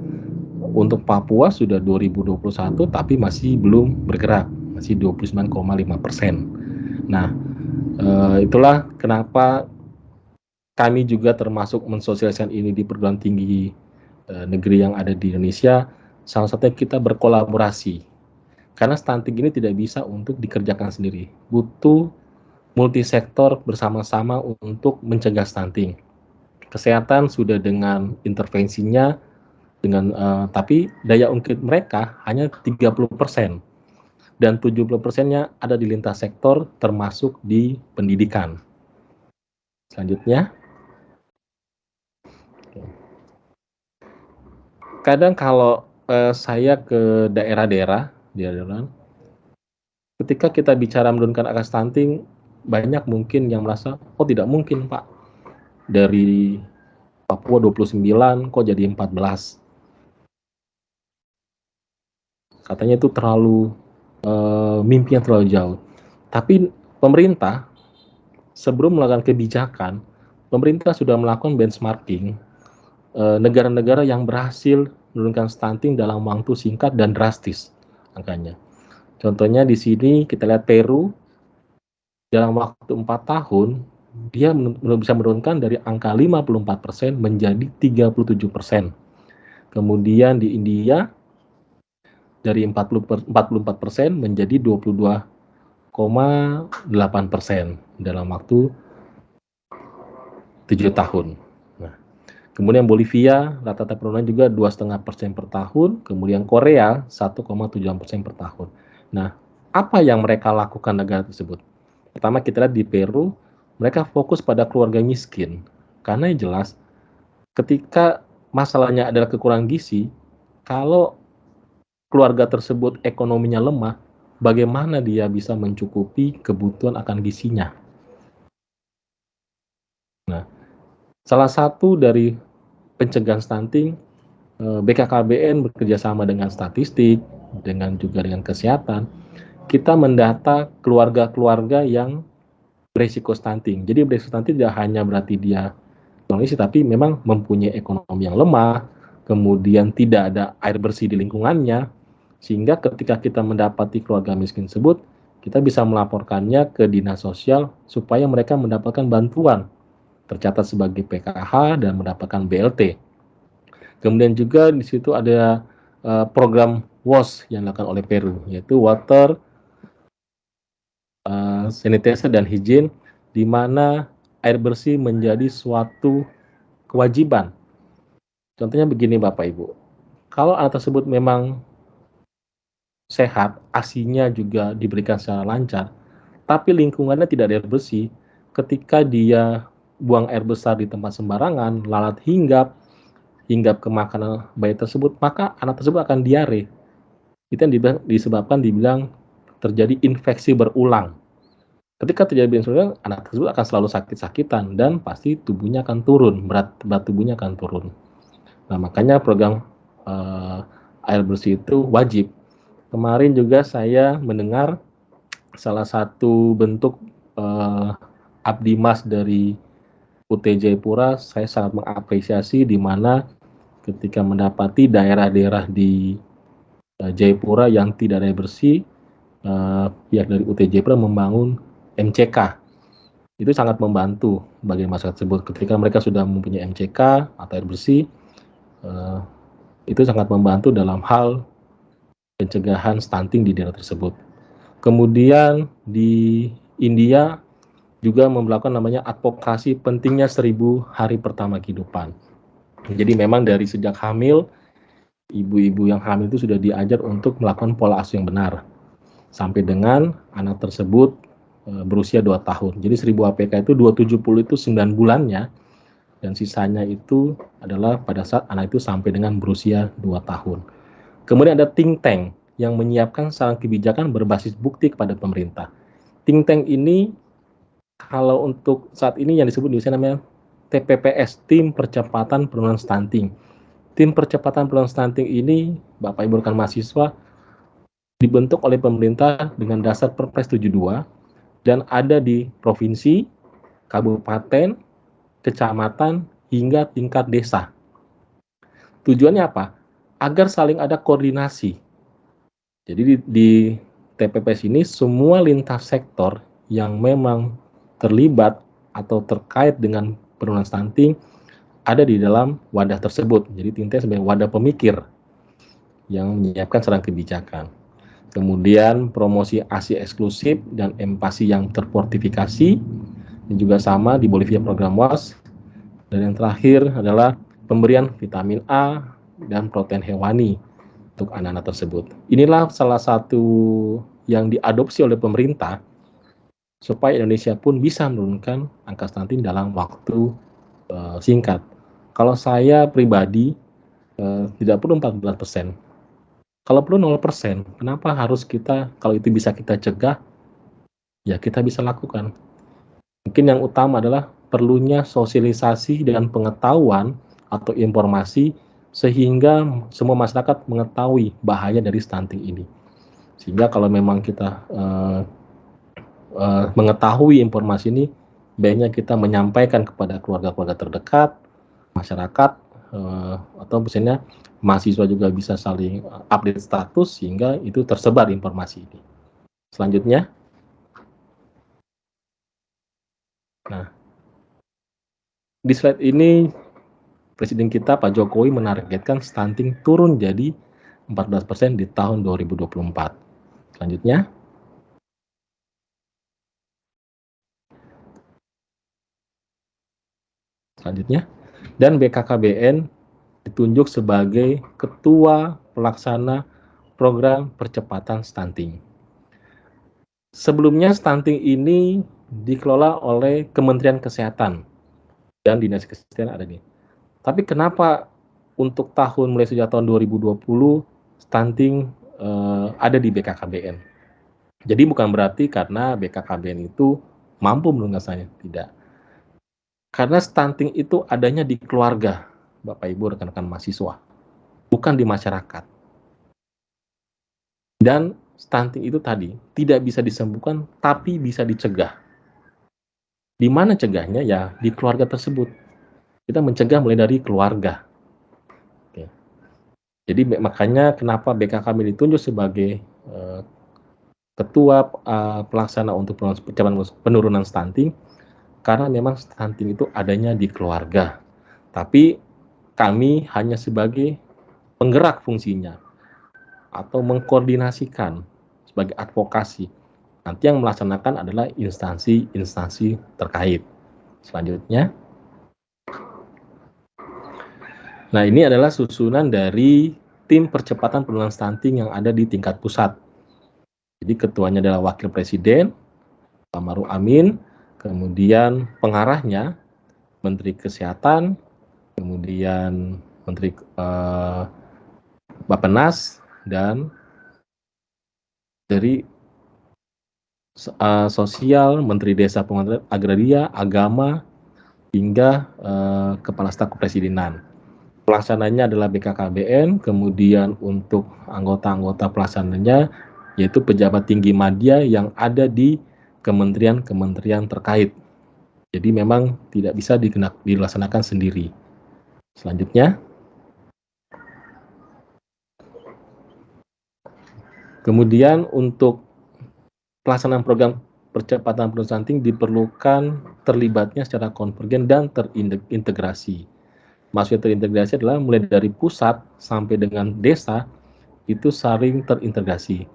Speaker 3: untuk Papua sudah 2021 tapi masih belum bergerak, masih 29,5%. Nah, itulah kenapa kami juga termasuk mensosialisasikan ini di perguruan tinggi negeri yang ada di Indonesia. Salah satunya kita berkolaborasi, karena stunting ini tidak bisa untuk dikerjakan sendiri, butuh multisektor bersama-sama untuk mencegah stunting. Kesehatan sudah dengan intervensinya, tapi daya ungkit mereka hanya 30%, dan 70%-nya ada di lintas sektor termasuk di pendidikan. Selanjutnya, kadang kalau saya ke daerah-daerah, ketika kita bicara menurunkan angka stunting, banyak mungkin yang merasa, oh tidak mungkin Pak, dari Papua 29 kok jadi 14. Katanya itu terlalu mimpinya terlalu jauh. Tapi pemerintah sebelum melakukan kebijakan, pemerintah sudah melakukan benchmarking negara-negara yang berhasil menurunkan stunting dalam waktu singkat dan drastis angkanya. Contohnya di sini kita lihat Peru, dalam waktu 4 tahun dia bisa menurunkan dari angka 54% menjadi 37%. Kemudian di India dari 44% menjadi 22,8% dalam waktu 7 tahun. Nah, kemudian Bolivia rata-rata penurunan juga 2,5% per tahun, kemudian Korea 1,7% per tahun. Nah, apa yang mereka lakukan negara tersebut? Pertama kita lihat di Peru, mereka fokus pada keluarga miskin, karena yang jelas ketika masalahnya adalah kekurangan gizi, kalau keluarga tersebut ekonominya lemah, bagaimana dia bisa mencukupi kebutuhan akan gizinya? Nah, salah satu dari pencegahan stunting, BKKBN bekerjasama dengan statistik, dengan juga dengan kesehatan, kita mendata keluarga-keluarga yang berisiko stunting. Jadi berisiko stunting tidak hanya berarti dia kondisi, tapi memang mempunyai ekonomi yang lemah, kemudian tidak ada air bersih di lingkungannya, sehingga ketika kita mendapati keluarga miskin tersebut, kita bisa melaporkannya ke dinas sosial supaya mereka mendapatkan bantuan, tercatat sebagai PKH dan mendapatkan BLT. Kemudian juga di situ ada program WASH yang dilakukan oleh Peru, yaitu Water Sanitation dan Hygiene, di mana air bersih menjadi suatu kewajiban. Contohnya begini Bapak Ibu, kalau anak tersebut memang sehat, ASI-nya juga diberikan secara lancar, tapi lingkungannya tidak ada air bersih, ketika dia buang air besar di tempat sembarangan, lalat hinggap ke makanan bayi tersebut, maka anak tersebut akan diare. Itu yang disebabkan dibilang terjadi infeksi berulang. Ketika terjadi infeksi berulang, anak tersebut akan selalu sakit-sakitan dan pasti tubuhnya akan turun, berat tubuhnya akan turun. Nah, makanya program air bersih itu wajib. Kemarin juga saya mendengar salah satu bentuk Abdimas dari UT Jayapura, saya sangat mengapresiasi di mana ketika mendapati daerah-daerah di Jayapura yang tidak ada air bersih, pihak dari UT Jayapura membangun MCK. Itu sangat membantu bagi masyarakat tersebut. Ketika mereka sudah mempunyai MCK atau air bersih, itu sangat membantu dalam hal pencegahan stunting di daerah tersebut. Kemudian di India juga melakukan namanya advokasi pentingnya 1000 hari pertama kehidupan. Jadi memang dari sejak hamil, ibu-ibu yang hamil itu sudah diajar untuk melakukan pola asuh yang benar. Sampai dengan anak tersebut berusia 2 tahun. Jadi 1000 APK itu 270 itu 9 bulannya, dan sisanya itu adalah pada saat anak itu sampai dengan berusia 2 tahun. Kemudian ada think tank yang menyiapkan saran kebijakan berbasis bukti kepada pemerintah. Think tank ini kalau untuk saat ini yang disebut di Indonesia namanya TPPS, Tim Percepatan Penurunan Stunting. Tim Percepatan Penurunan Stunting ini, Bapak Ibu rekan mahasiswa, dibentuk oleh pemerintah dengan dasar Perpres 72 dan ada di provinsi, kabupaten, kecamatan, hingga tingkat desa. Tujuannya apa? Agar saling ada koordinasi. Jadi di TPPS ini semua lintas sektor yang memang terlibat atau terkait dengan penurunan stunting ada di dalam wadah tersebut. Jadi Tinta sebagai wadah pemikir yang menyiapkan saran kebijakan. Kemudian promosi ASI eksklusif dan empasi yang terfortifikasi, dan juga sama di Bolivia program WAS. Dan yang terakhir adalah pemberian vitamin A dan protein hewani untuk anak-anak tersebut. Inilah salah satu yang diadopsi oleh pemerintah supaya Indonesia pun bisa menurunkan angka stunting dalam waktu singkat. Kalau saya pribadi tidak perlu 14%. Kalau perlu 0%, kenapa harus kita, kalau itu bisa kita cegah, ya kita bisa lakukan. Mungkin yang utama adalah perlunya sosialisasi dan pengetahuan atau informasi sehingga semua masyarakat mengetahui bahaya dari stunting ini. Sehingga kalau memang kita mengetahui informasi ini, baiknya kita menyampaikan kepada keluarga-keluarga terdekat, masyarakat, atau misalnya mahasiswa juga bisa saling update status sehingga itu tersebar informasi ini. Selanjutnya, nah di slide ini Presiden kita Pak Jokowi menargetkan stunting turun jadi 14% di tahun 2024. Selanjutnya, dan BKKBN ditunjuk sebagai Ketua Pelaksana Program Percepatan Stunting. Sebelumnya stunting ini dikelola oleh Kementerian Kesehatan dan Dinas Kesehatan ada nih. Tapi kenapa untuk mulai sejak tahun 2020 stunting ada di BKKBN? Jadi bukan berarti karena BKKBN itu mampu menuntaskannya, tidak. Karena stunting itu adanya di keluarga, Bapak Ibu rekan-rekan mahasiswa, bukan di masyarakat. Dan stunting itu tadi tidak bisa disembuhkan, tapi bisa dicegah. Di mana cegahnya? Ya di keluarga tersebut. Kita mencegah mulai dari keluarga. Oke. Jadi makanya kenapa BKKBN ditunjuk sebagai Ketua Pelaksana untuk penurunan stunting, karena memang stunting itu adanya di keluarga. Tapi kami hanya sebagai penggerak fungsinya atau mengkoordinasikan sebagai advokasi. Nanti yang melaksanakan adalah instansi-instansi terkait. Selanjutnya, nah ini adalah susunan dari tim percepatan penurunan stunting yang ada di tingkat pusat. Jadi ketuanya adalah Wakil Presiden, Pak Maruf Amin, kemudian pengarahnya Menteri Kesehatan, kemudian Menteri Bappenas, dan dari Sosial, Menteri Desa Pembangunan Agraria, Agama, hingga Kepala Staf Kepresidenan. Pelaksananya adalah BKKBN, kemudian untuk anggota-anggota pelaksananya yaitu pejabat tinggi media yang ada di kementerian-kementerian terkait. Jadi memang tidak bisa dilaksanakan sendiri. Selanjutnya, kemudian untuk pelaksanaan program percepatan penduduk stunting diperlukan terlibatnya secara konvergen dan terintegrasi. Maksudnya terintegrasi adalah mulai dari pusat sampai dengan desa itu saling terintegrasi.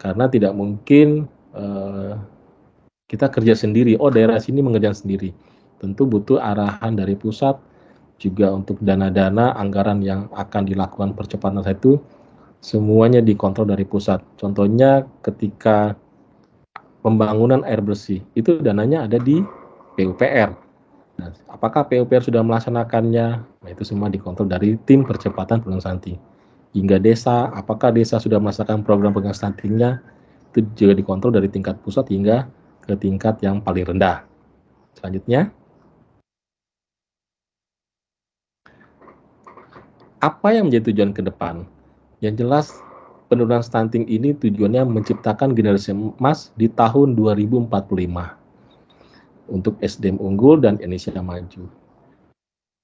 Speaker 3: Karena tidak mungkin kita kerja sendiri, daerah sini mengerjakan sendiri. Tentu butuh arahan dari pusat, juga untuk dana-dana anggaran yang akan dilakukan percepatan itu semuanya dikontrol dari pusat. Contohnya ketika pembangunan air bersih, itu dananya ada di PUPR. Nah, apakah PUPR sudah melaksanakannya? Nah, itu semua dikontrol dari tim percepatan penanggulangan stunting. Hingga desa, apakah desa sudah melaksanakan program penanggulangan stuntingnya? Itu juga dikontrol dari tingkat pusat hingga ke tingkat yang paling rendah. Selanjutnya, apa yang menjadi tujuan ke depan? Yang jelas, penurunan stunting ini tujuannya menciptakan generasi emas di tahun 2045 untuk SDM unggul dan Indonesia maju.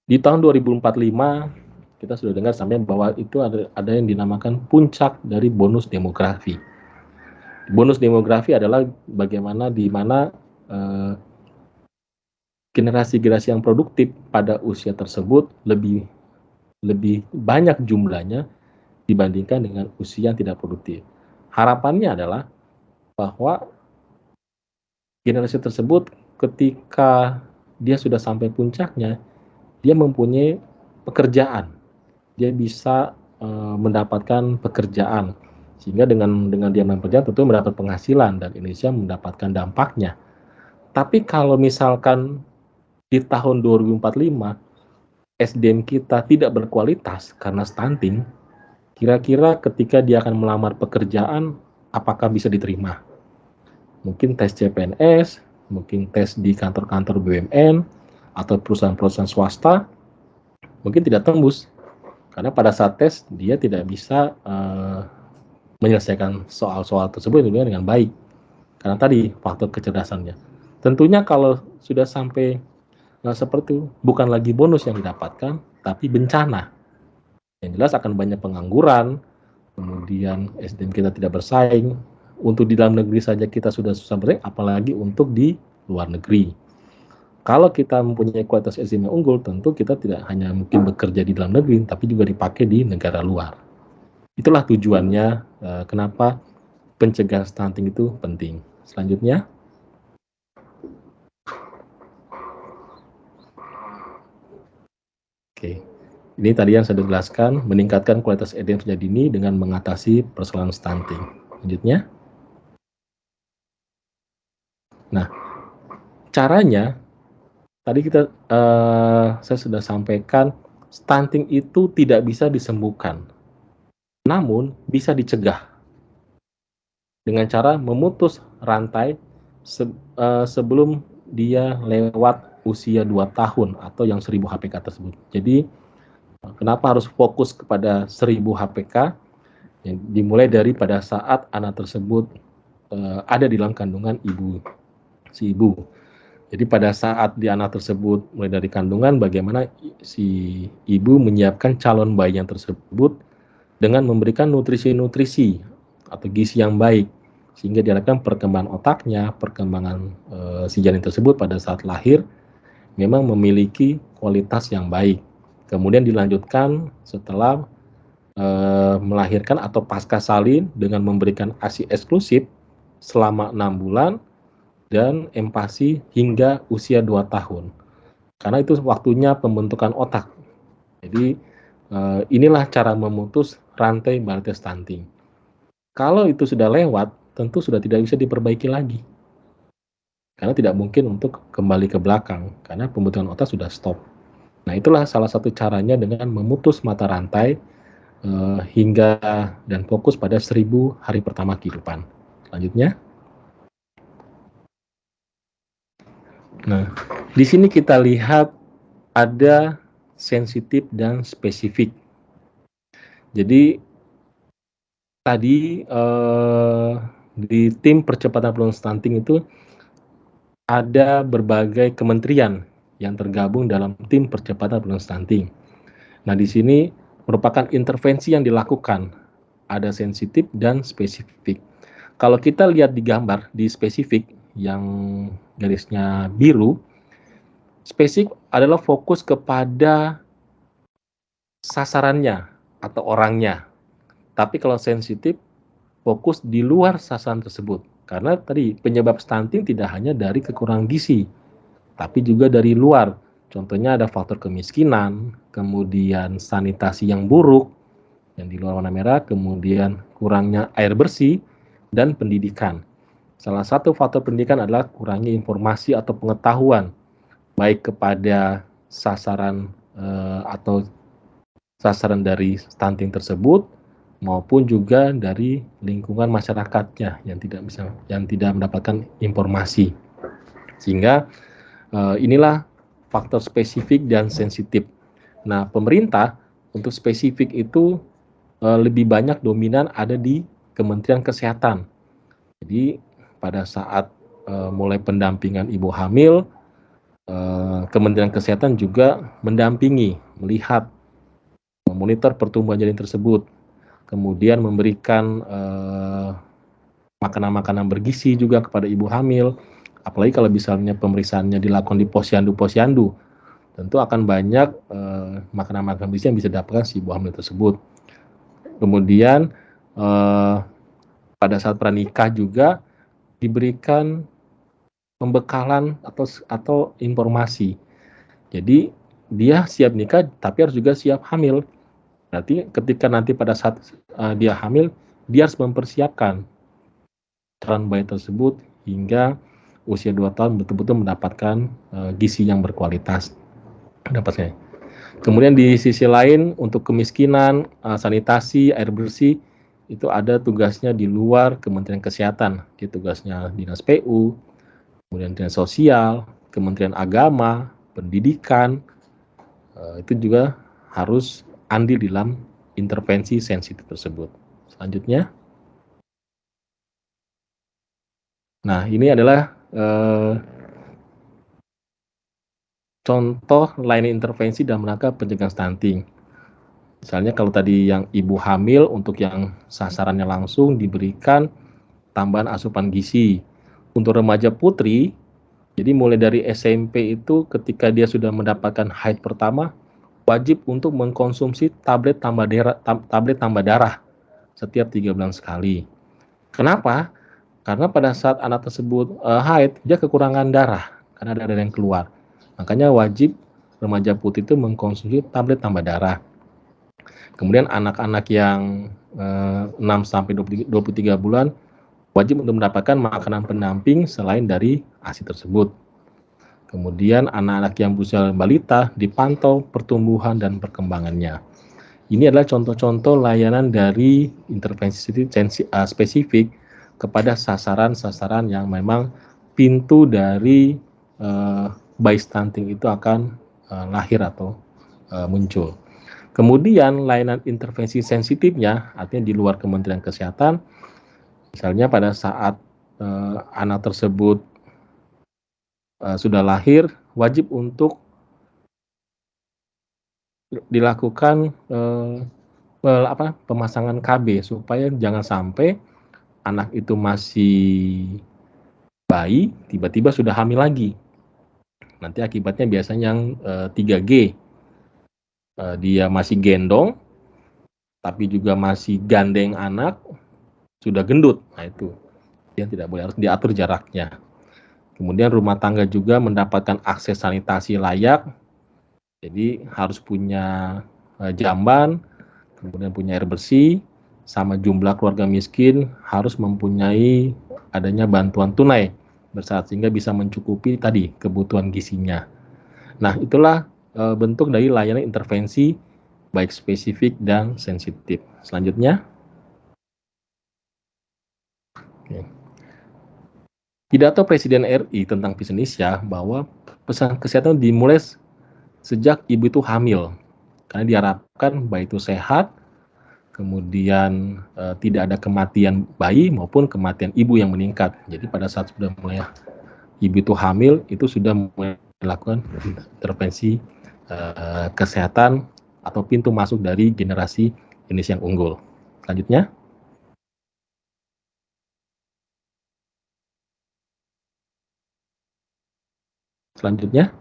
Speaker 3: Di tahun 2045 kita sudah dengar sampai bahwa itu ada yang dinamakan puncak dari bonus demografi. Bonus demografi adalah bagaimana di mana generasi-generasi yang produktif pada usia tersebut lebih banyak jumlahnya dibandingkan dengan usia yang tidak produktif. Harapannya adalah bahwa generasi tersebut ketika dia sudah sampai puncaknya, dia mempunyai pekerjaan, dia bisa mendapatkan pekerjaan, sehingga dengan dia bekerja tentu mendapat penghasilan dan Indonesia mendapatkan dampaknya. Tapi kalau misalkan di tahun 2045 SDM kita tidak berkualitas karena stunting, kira-kira ketika dia akan melamar pekerjaan, apakah bisa diterima? Mungkin tes CPNS, mungkin tes di kantor-kantor BUMN, atau perusahaan-perusahaan swasta, mungkin tidak tembus. Karena pada saat tes, dia tidak bisa menyelesaikan soal-soal tersebut dengan baik. Karena tadi, faktor kecerdasannya. Tentunya kalau sudah sampai seperti itu, bukan lagi bonus yang didapatkan, tapi bencana. Yang jelas akan banyak pengangguran, kemudian SDM kita tidak bersaing. Untuk di dalam negeri saja kita sudah susah bersaing, apalagi untuk di luar negeri. Kalau kita mempunyai kualitas SDM yang unggul, tentu kita tidak hanya mungkin bekerja di dalam negeri, tapi juga dipakai di negara luar. Itulah tujuannya kenapa pencegahan stunting itu penting. Selanjutnya, oke. Ini tadi yang saya jelaskan, meningkatkan kualitas SDM sejak dini dengan mengatasi persoalan stunting. Selanjutnya, nah, caranya tadi saya sudah sampaikan, stunting itu tidak bisa disembuhkan, namun bisa dicegah dengan cara memutus rantai sebelum dia lewat usia 2 tahun atau yang 1000 HPK tersebut. Jadi kenapa harus fokus kepada 1000 HPK? Yang dimulai dari pada saat anak tersebut ada di dalam kandungan si ibu. Jadi pada saat di anak tersebut mulai dari kandungan, bagaimana si ibu menyiapkan calon bayi yang tersebut dengan memberikan nutrisi-nutrisi atau gizi yang baik, sehingga diharapkan perkembangan otaknya, perkembangan si janin tersebut pada saat lahir memang memiliki kualitas yang baik. Kemudian dilanjutkan setelah melahirkan atau pasca salin dengan memberikan ASI eksklusif selama 6 bulan dan empasi hingga usia 2 tahun. Karena itu waktunya pembentukan otak. Jadi inilah cara memutus rantai barantai stunting. Kalau itu sudah lewat, tentu sudah tidak bisa diperbaiki lagi. karena tidak mungkin untuk kembali ke belakang karena pembentukan otak sudah stop. Nah, itulah salah satu caranya dengan memutus mata rantai hingga dan fokus pada 1000 hari pertama kehidupan. Selanjutnya. Nah, di sini kita lihat ada sensitif dan spesifik. Jadi tadi di tim percepatan penurunan stunting itu ada berbagai kementerian yang tergabung dalam tim percepatan penurunan stunting. Nah, di sini merupakan intervensi yang dilakukan, ada sensitif dan spesifik. Kalau kita lihat di gambar di spesifik yang garisnya biru, spesifik adalah fokus kepada sasarannya atau orangnya. Tapi kalau sensitif fokus di luar sasaran tersebut. Karena tadi penyebab stunting tidak hanya dari kekurangan gizi, tapi juga dari luar. Contohnya ada faktor kemiskinan, kemudian sanitasi yang buruk, yang di luar warna merah, kemudian kurangnya air bersih, dan pendidikan. Salah satu faktor pendidikan adalah kurangnya informasi atau pengetahuan, baik kepada sasaran atau sasaran dari stunting tersebut, maupun juga dari lingkungan masyarakatnya yang tidak mendapatkan informasi. Sehingga inilah faktor spesifik dan sensitif. Nah, pemerintah untuk spesifik itu lebih banyak dominan ada di Kementerian Kesehatan. Jadi pada saat mulai pendampingan ibu hamil, Kementerian Kesehatan juga mendampingi, melihat, memonitor pertumbuhan janin tersebut, kemudian memberikan makanan-makanan bergizi juga kepada ibu hamil. Apalagi kalau misalnya pemeriksaannya dilakukan di posyandu, tentu akan banyak makanan-makanan bergizi yang bisa didapatkan si ibu hamil tersebut. Kemudian pada saat pranikah juga diberikan pembekalan atau informasi. Jadi dia siap nikah tapi harus juga siap hamil. Berarti ketika nanti pada saat dia hamil, dia harus mempersiapkan calon bayi tersebut hingga usia 2 tahun betul-betul mendapatkan gizi yang berkualitas. Dapatnya. Kemudian di sisi lain untuk kemiskinan, sanitasi, air bersih itu ada tugasnya di luar Kementerian Kesehatan. Itu tugasnya Dinas PU, kemudian Dinas Sosial, Kementerian Agama, Pendidikan, itu juga harus andil dalam intervensi sensitif tersebut. Selanjutnya. Nah, ini adalah contoh layanan intervensi dalam rangka pencegahan stunting. Misalnya kalau tadi yang ibu hamil untuk yang sasarannya langsung diberikan tambahan asupan gizi. Untuk remaja putri, jadi mulai dari SMP itu ketika dia sudah mendapatkan haid pertama, wajib untuk mengkonsumsi tablet tambah darah setiap 3 bulan sekali. Kenapa? Karena pada saat anak tersebut haid, dia kekurangan darah karena ada darah yang keluar. Makanya wajib remaja putri itu mengkonsumsi tablet tambah darah. Kemudian anak-anak yang 6 sampai 23 bulan wajib untuk mendapatkan makanan pendamping selain dari ASI tersebut. Kemudian anak-anak yang berusia balita dipantau pertumbuhan dan perkembangannya. Ini adalah contoh-contoh layanan dari intervensi spesifik kepada sasaran-sasaran yang memang pintu dari bayi stunting itu akan lahir atau muncul. Kemudian layanan intervensi sensitifnya, artinya di luar Kementerian Kesehatan, misalnya pada saat anak tersebut sudah lahir, wajib untuk dilakukan pemasangan KB supaya jangan sampai anak itu masih bayi, tiba-tiba sudah hamil lagi. Nanti akibatnya biasanya yang 3G. Dia masih gendong, tapi juga masih gandeng anak, sudah gendut. Nah itu yang tidak boleh, harus diatur jaraknya. Kemudian rumah tangga juga mendapatkan akses sanitasi layak, jadi harus punya jamban, kemudian punya air bersih, sama jumlah keluarga miskin harus mempunyai adanya bantuan tunai bersarat sehingga bisa mencukupi tadi kebutuhan gizinya. Nah, itulah bentuk dari layanan intervensi baik spesifik dan sensitif. Selanjutnya, pidato Presiden RI tentang PIS Indonesia bahwa pesan kesehatan dimulai sejak ibu itu hamil, karena diharapkan bayi itu sehat, kemudian tidak ada kematian bayi maupun kematian ibu yang meningkat. Jadi pada saat sudah mulai ibu itu hamil, itu sudah mulai dilakukan intervensi kesehatan atau pintu masuk dari generasi Indonesia yang unggul. Selanjutnya. Selanjutnya.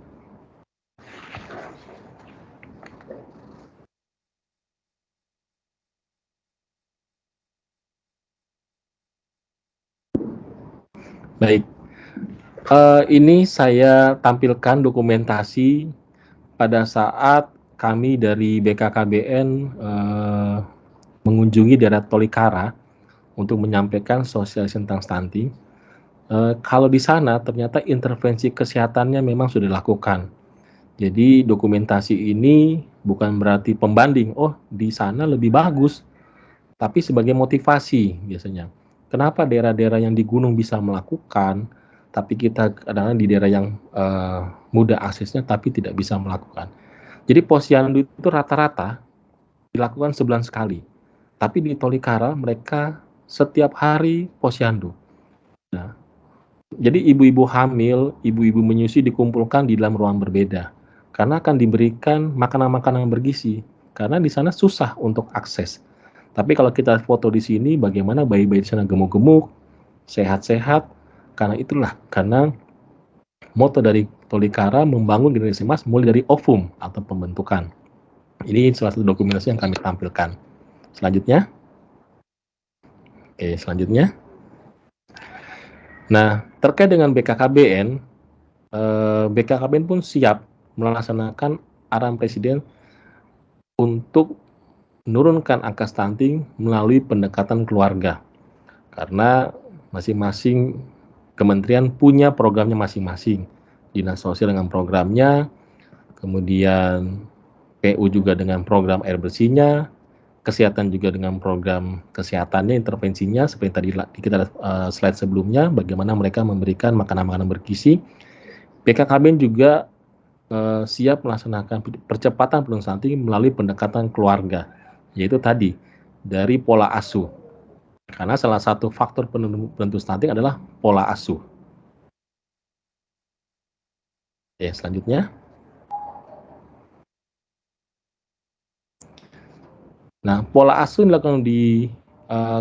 Speaker 3: Baik, ini saya tampilkan dokumentasi pada saat kami dari BKKBN mengunjungi daerah Tolikara untuk menyampaikan sosialisasi tentang stunting. Kalau di sana ternyata intervensi kesehatannya memang sudah dilakukan. Jadi dokumentasi ini bukan berarti pembanding, oh di sana lebih bagus, tapi sebagai motivasi biasanya. Kenapa daerah-daerah yang di gunung bisa melakukan, tapi kita kadang-kadang di daerah yang mudah aksesnya tapi tidak bisa melakukan. Jadi posyandu itu rata-rata dilakukan sebulan sekali, tapi di Tolikara mereka setiap hari posyandu. Nah, jadi ibu-ibu hamil, ibu-ibu menyusui dikumpulkan di dalam ruang berbeda, karena akan diberikan makanan-makanan yang bergizi, karena di sana susah untuk akses. Tapi kalau kita foto di sini, bagaimana bayi-bayi di sana gemuk-gemuk, sehat-sehat, karena moto dari Tolikara membangun generasi emas mulai dari ovum atau pembentukan. Ini salah satu dokumentasi yang kami tampilkan. Selanjutnya. Oke, selanjutnya. Nah, terkait dengan BKKBN, BKKBN pun siap melaksanakan arahan Presiden untuk menurunkan angka stunting melalui pendekatan keluarga. Karena masing-masing kementerian punya programnya masing-masing. Dinas Sosial dengan programnya, kemudian PU juga dengan program air bersihnya, kesehatan juga dengan program kesehatannya, intervensinya, seperti tadi kita slide sebelumnya, bagaimana mereka memberikan makanan-makanan bergizi. BKKBN juga siap melaksanakan percepatan penurunan stunting melalui pendekatan keluarga, yaitu tadi dari pola asuh. Karena salah satu faktor penentu stunting adalah pola asuh. Oke, selanjutnya. Nah, pola asuh yang dilakukan di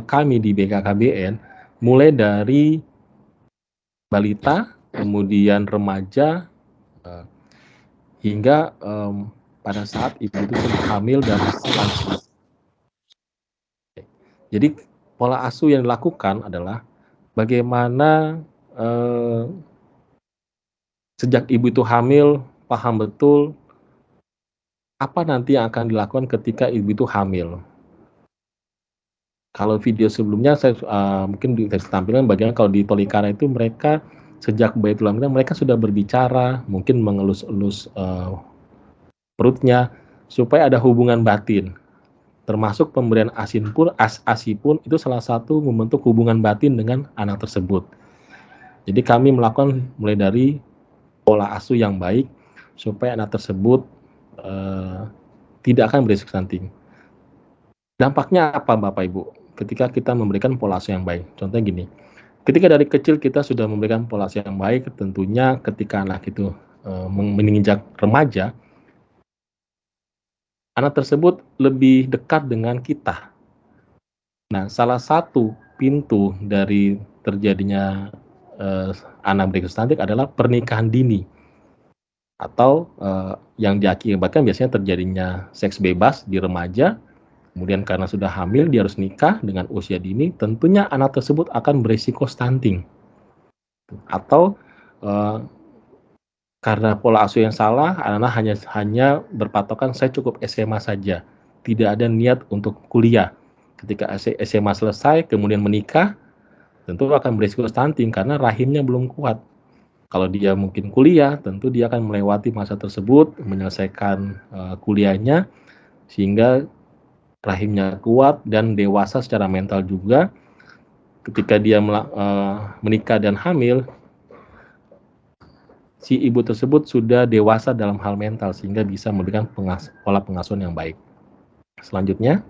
Speaker 3: kami di BKKBN mulai dari balita, kemudian remaja, hingga pada saat ibu itu sudah hamil dan lansia. Jadi pola asuh yang dilakukan adalah bagaimana sejak ibu itu hamil paham betul apa nanti yang akan dilakukan ketika ibu itu hamil. Kalau video sebelumnya saya mungkin bisa tampilkan bagaimana kalau di Tolikara itu mereka sejak bayi itu lahir mereka sudah berbicara, mungkin mengelus-elus perutnya supaya ada hubungan batin. Termasuk pemberian ASI pun itu salah satu membentuk hubungan batin dengan anak tersebut. Jadi kami melakukan mulai dari pola asuh yang baik supaya anak tersebut tidak akan berisiko stunting. Dampaknya apa Bapak Ibu? Ketika kita memberikan pola asuh yang baik. Contohnya gini, ketika dari kecil kita sudah memberikan pola asuh yang baik, tentunya ketika anak itu menginjak remaja, anak tersebut lebih dekat dengan kita. Nah, salah satu pintu dari terjadinya anak berisiko stunting adalah pernikahan dini, atau yang diakibatkan biasanya terjadinya seks bebas di remaja. Kemudian karena sudah hamil, dia harus nikah dengan usia dini, tentunya anak tersebut akan berisiko stunting. Atau karena pola asuh yang salah, anak-anak hanya berpatokan saya cukup SMA saja, tidak ada niat untuk kuliah. Ketika SMA selesai, kemudian menikah, tentu akan berisiko stunting karena rahimnya belum kuat. Kalau dia mungkin kuliah, tentu dia akan melewati masa tersebut, menyelesaikan kuliahnya, sehingga rahimnya kuat dan dewasa secara mental juga. Ketika dia menikah dan hamil, si ibu tersebut sudah dewasa dalam hal mental sehingga bisa memberikan pola pengasuhan yang baik. Selanjutnya,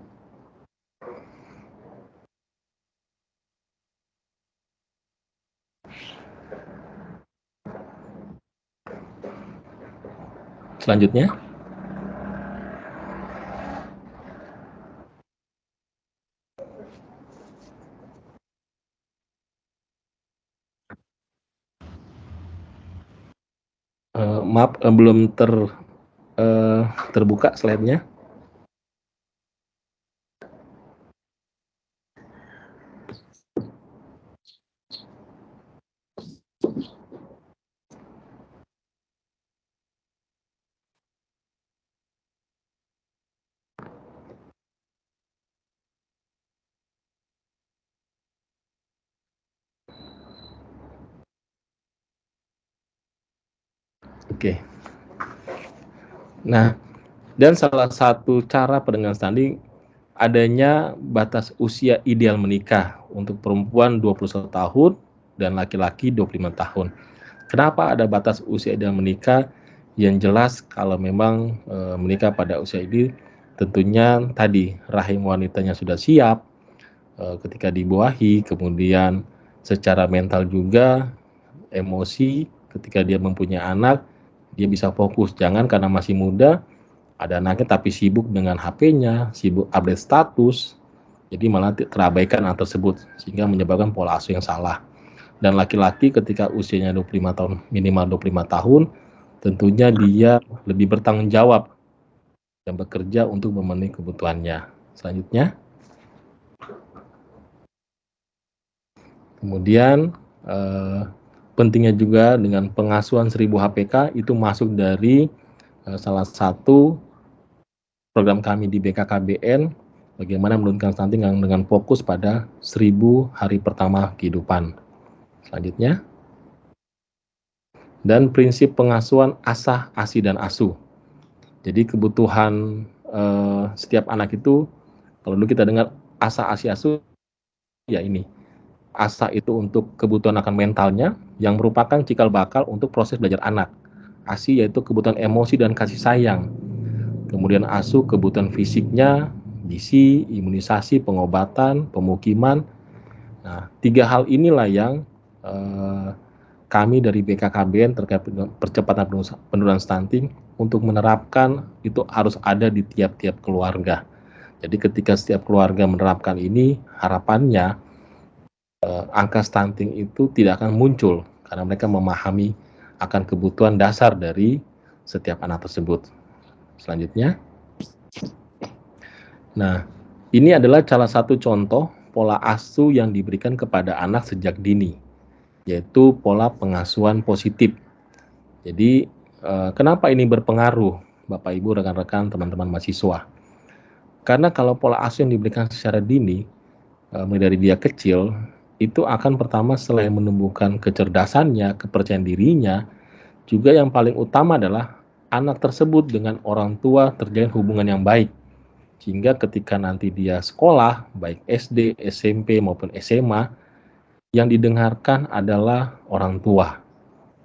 Speaker 3: maaf belum terbuka slide-nya. Oke. Nah, dan salah satu cara pendengaran stunting adanya batas usia ideal menikah untuk perempuan 21 tahun dan laki-laki 25 tahun. Kenapa ada batas usia ideal menikah? Yang jelas kalau memang menikah pada usia ini tentunya tadi rahim wanitanya sudah siap ketika dibuahi, kemudian secara mental juga, emosi ketika dia mempunyai anak, dia bisa fokus. Jangan karena masih muda ada anaknya tapi sibuk dengan HP-nya, sibuk update status, jadi malah terabaikan anak tersebut sehingga menyebabkan pola asuh yang salah. Dan laki-laki ketika usianya 25 tahun, minimal 25 tahun, tentunya dia lebih bertanggung jawab dan bekerja untuk memenuhi kebutuhannya. Selanjutnya, kemudian pentingnya juga dengan pengasuhan 1000 HPK itu masuk dari salah satu program kami di BKKBN, bagaimana menurunkan stunting dengan fokus pada 1000 hari pertama kehidupan. Selanjutnya, dan prinsip pengasuhan asah, asi, dan asuh. Jadi kebutuhan setiap anak itu, kalau dulu kita dengar asah, asi, asuh, ya ini. Asah itu untuk kebutuhan akan mentalnya, yang merupakan cikal bakal untuk proses belajar anak. Asi yaitu kebutuhan emosi dan kasih sayang. Kemudian asuh kebutuhan fisiknya, gizi, imunisasi, pengobatan, pemukiman. Nah, 3 hal inilah yang kami dari BKKBN terkait percepatan penurunan stunting untuk menerapkan itu harus ada di tiap-tiap keluarga. Jadi ketika setiap keluarga menerapkan ini, harapannya angka stunting itu tidak akan muncul karena mereka memahami akan kebutuhan dasar dari setiap anak tersebut. Selanjutnya, nah ini adalah salah satu contoh pola asuh yang diberikan kepada anak sejak dini, yaitu pola pengasuhan positif. Jadi kenapa ini berpengaruh, Bapak Ibu, rekan-rekan, teman-teman mahasiswa? Karena kalau pola asuh yang diberikan secara dini, mulai dari dia kecil, itu akan pertama selain menumbuhkan kecerdasannya, kepercayaan dirinya, juga yang paling utama adalah anak tersebut dengan orang tua terjalin hubungan yang baik. Sehingga ketika nanti dia sekolah, baik SD, SMP maupun SMA, yang didengarkan adalah orang tua.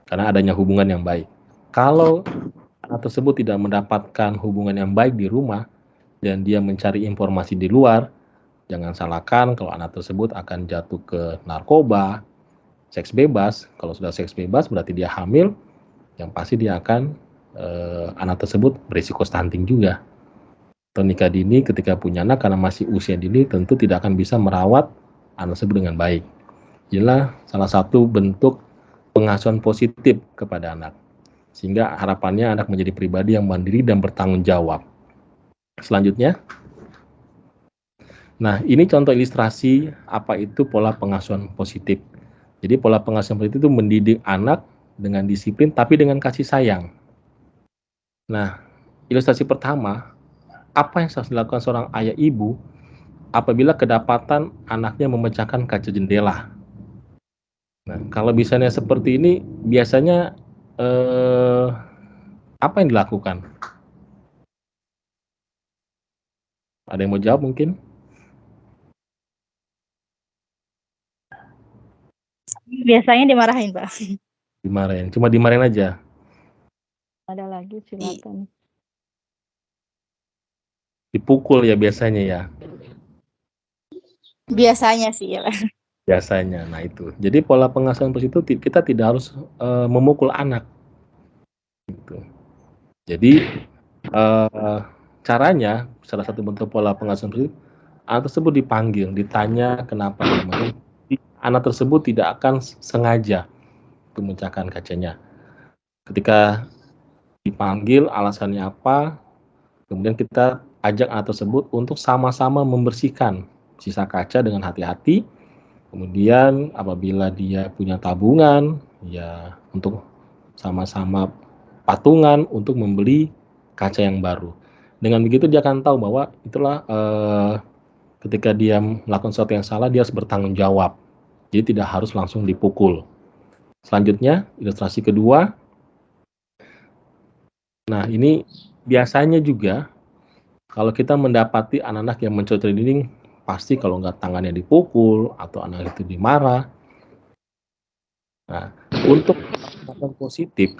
Speaker 3: Karena adanya hubungan yang baik. Kalau anak tersebut tidak mendapatkan hubungan yang baik di rumah, dan dia mencari informasi di luar, jangan salahkan kalau anak tersebut akan jatuh ke narkoba, seks bebas. Kalau sudah seks bebas berarti dia hamil, yang pasti dia akan anak tersebut berisiko stunting juga. Atau nikah dini ketika punya anak karena masih usia dini tentu tidak akan bisa merawat anak tersebut dengan baik. Inilah salah satu bentuk pengasuhan positif kepada anak. Sehingga harapannya anak menjadi pribadi yang mandiri dan bertanggung jawab. Selanjutnya, nah ini contoh ilustrasi apa itu pola pengasuhan positif. Jadi pola pengasuhan positif itu mendidik anak dengan disiplin tapi dengan kasih sayang. Nah, ilustrasi pertama, apa yang harus dilakukan seorang ayah ibu apabila kedapatan anaknya memecahkan kaca jendela? Nah, kalau misalnya seperti ini, biasanya apa yang dilakukan? Ada yang mau jawab mungkin?
Speaker 4: Biasanya dimarahin, Pak.
Speaker 3: Dimarahin, cuma dimarahin aja.
Speaker 1: Ada lagi silakan.
Speaker 3: Dipukul ya biasanya ya.
Speaker 4: Biasanya sih ya, Pak.
Speaker 3: Biasanya. Nah itu. Jadi pola pengasuhan positif itu kita tidak harus memukul anak. Gitu. Jadi caranya salah satu bentuk pola pengasuhan positif, anak tersebut dipanggil, ditanya kenapa dia marah. Anak tersebut tidak akan sengaja memecahkan kacanya. Ketika dipanggil alasannya apa, kemudian kita ajak anak tersebut untuk sama-sama membersihkan sisa kaca dengan hati-hati. Kemudian apabila dia punya tabungan, ya untuk sama-sama patungan untuk membeli kaca yang baru. Dengan begitu dia akan tahu bahwa itulah ketika dia melakukan sesuatu yang salah, dia harus bertanggung jawab. Jadi tidak harus langsung dipukul. Selanjutnya, ilustrasi kedua. Nah, ini biasanya juga kalau kita mendapati anak-anak yang mencoret dinding, pasti kalau nggak tangannya dipukul atau anak itu dimarah. Nah, untuk yang positif,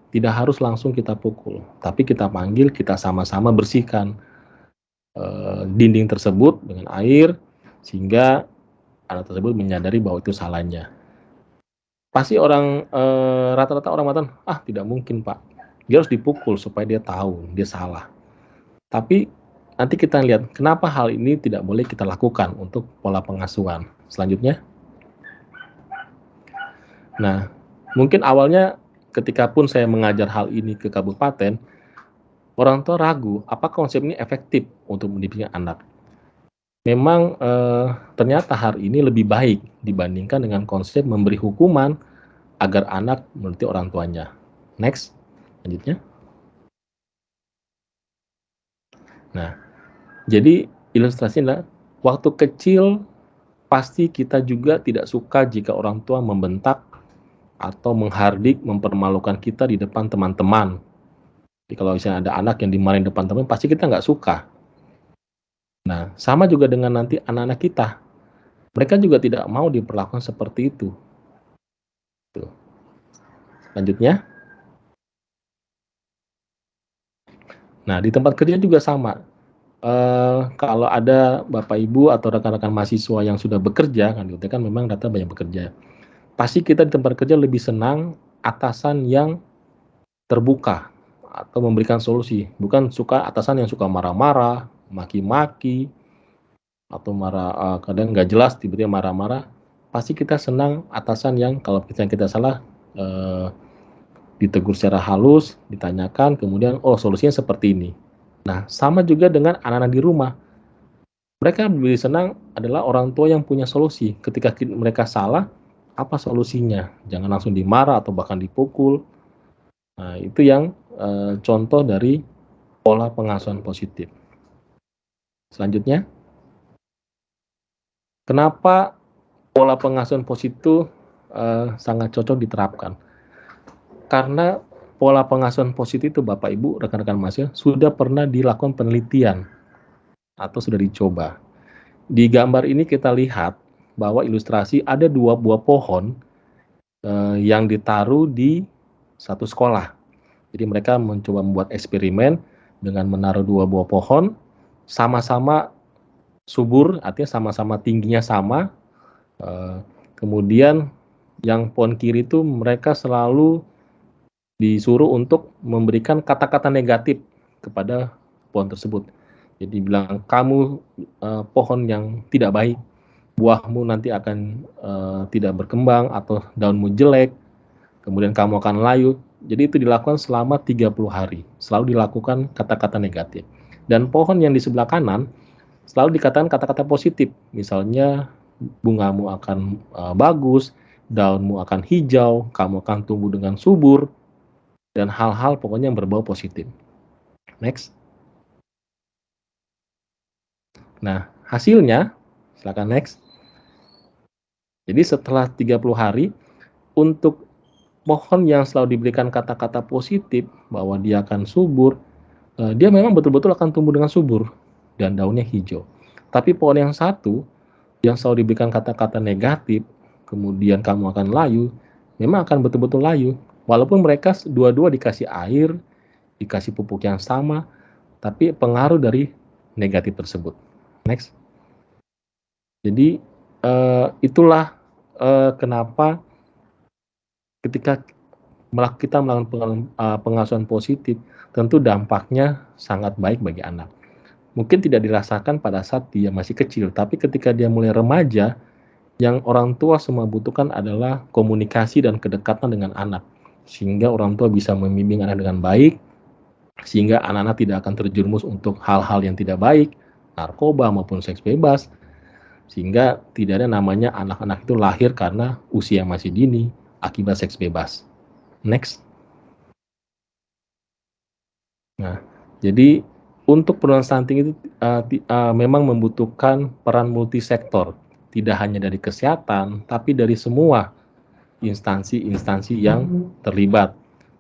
Speaker 3: tidak harus langsung kita pukul, tapi kita panggil, kita sama-sama bersihkan dinding tersebut dengan air, sehingga anak tersebut menyadari bahwa itu salahnya. Pasti orang rata-rata orang mengatakan, ah tidak mungkin Pak, dia harus dipukul supaya dia tahu dia salah. Tapi nanti kita lihat kenapa hal ini tidak boleh kita lakukan untuk pola pengasuhan. Selanjutnya, nah mungkin awalnya ketika pun saya mengajar hal ini ke kabupaten, orang tua ragu apakah konsep ini efektif untuk mendidik anak. Memang ternyata hari ini lebih baik dibandingkan dengan konsep memberi hukuman agar anak menuruti orang tuanya. Next, selanjutnya. Nah, jadi ilustrasinya waktu kecil pasti kita juga tidak suka jika orang tua membentak atau menghardik, mempermalukan kita di depan teman-teman. Jadi kalau misalnya ada anak yang dimarahin depan teman, pasti kita nggak suka. Nah, sama juga dengan nanti anak-anak kita. Mereka juga tidak mau diperlakukan seperti itu. Tuh. Selanjutnya. Nah, di tempat kerja juga sama. Kalau ada Bapak Ibu atau rekan-rekan mahasiswa yang sudah bekerja, kan memang data banyak bekerja. Pasti kita di tempat kerja lebih senang atasan yang terbuka atau memberikan solusi, bukan suka atasan yang suka marah-marah, maki-maki, atau marah kadang nggak jelas tiba-tiba marah-marah. Pasti kita senang atasan yang kalau kita salah ditegur secara halus, ditanyakan, kemudian oh solusinya seperti ini. Nah, sama juga dengan anak-anak di rumah. Mereka lebih senang adalah orang tua yang punya solusi. Ketika mereka salah, apa solusinya? Jangan langsung dimarah atau bahkan dipukul. Nah, itu yang contoh dari pola pengasuhan positif. Selanjutnya, kenapa pola pengasuhan positif sangat cocok diterapkan? Karena pola pengasuhan positif itu Bapak Ibu, rekan-rekan mahasiswa sudah pernah dilakukan penelitian atau sudah dicoba. Di gambar ini kita lihat bahwa ilustrasi ada 2 buah pohon yang ditaruh di satu sekolah. Jadi mereka mencoba membuat eksperimen dengan menaruh 2 buah pohon, sama-sama subur, artinya sama-sama tingginya sama. Kemudian yang pohon kiri itu mereka selalu disuruh untuk memberikan kata-kata negatif kepada pohon tersebut. Jadi bilang, kamu pohon yang tidak baik, buahmu nanti akan tidak berkembang atau daunmu jelek, kemudian kamu akan layu. Jadi itu dilakukan selama 30 hari. Selalu dilakukan kata-kata negatif. Dan pohon yang di sebelah kanan selalu dikatakan kata-kata positif. Misalnya bungamu akan bagus, daunmu akan hijau, kamu akan tumbuh dengan subur, dan hal-hal pokoknya yang berbau positif. Next. Nah, hasilnya, silakan next. Jadi setelah 30 hari, untuk pohon yang selalu diberikan kata-kata positif bahwa dia akan subur, dia memang betul-betul akan tumbuh dengan subur dan daunnya hijau. Tapi pohon yang satu yang selalu diberikan kata-kata negatif, kemudian kamu akan layu, memang akan betul-betul layu. Walaupun mereka dua-dua dikasih air, dikasih pupuk yang sama, tapi pengaruh dari negatif tersebut. Next. Jadi itulah kenapa ketika kita melakukan pengasuhan positif, tentu dampaknya sangat baik bagi anak. Mungkin tidak dirasakan pada saat dia masih kecil, tapi ketika dia mulai remaja, yang orang tua semua butuhkan adalah komunikasi dan kedekatan dengan anak. Sehingga orang tua bisa membimbing anak dengan baik, sehingga anak-anak tidak akan terjerumus untuk hal-hal yang tidak baik, narkoba maupun seks bebas, sehingga tidak ada namanya anak-anak itu lahir karena usia masih dini akibat seks bebas. Next. Nah, jadi untuk penurunan stunting itu memang membutuhkan peran multisektor, tidak hanya dari kesehatan, tapi dari semua instansi-instansi yang terlibat.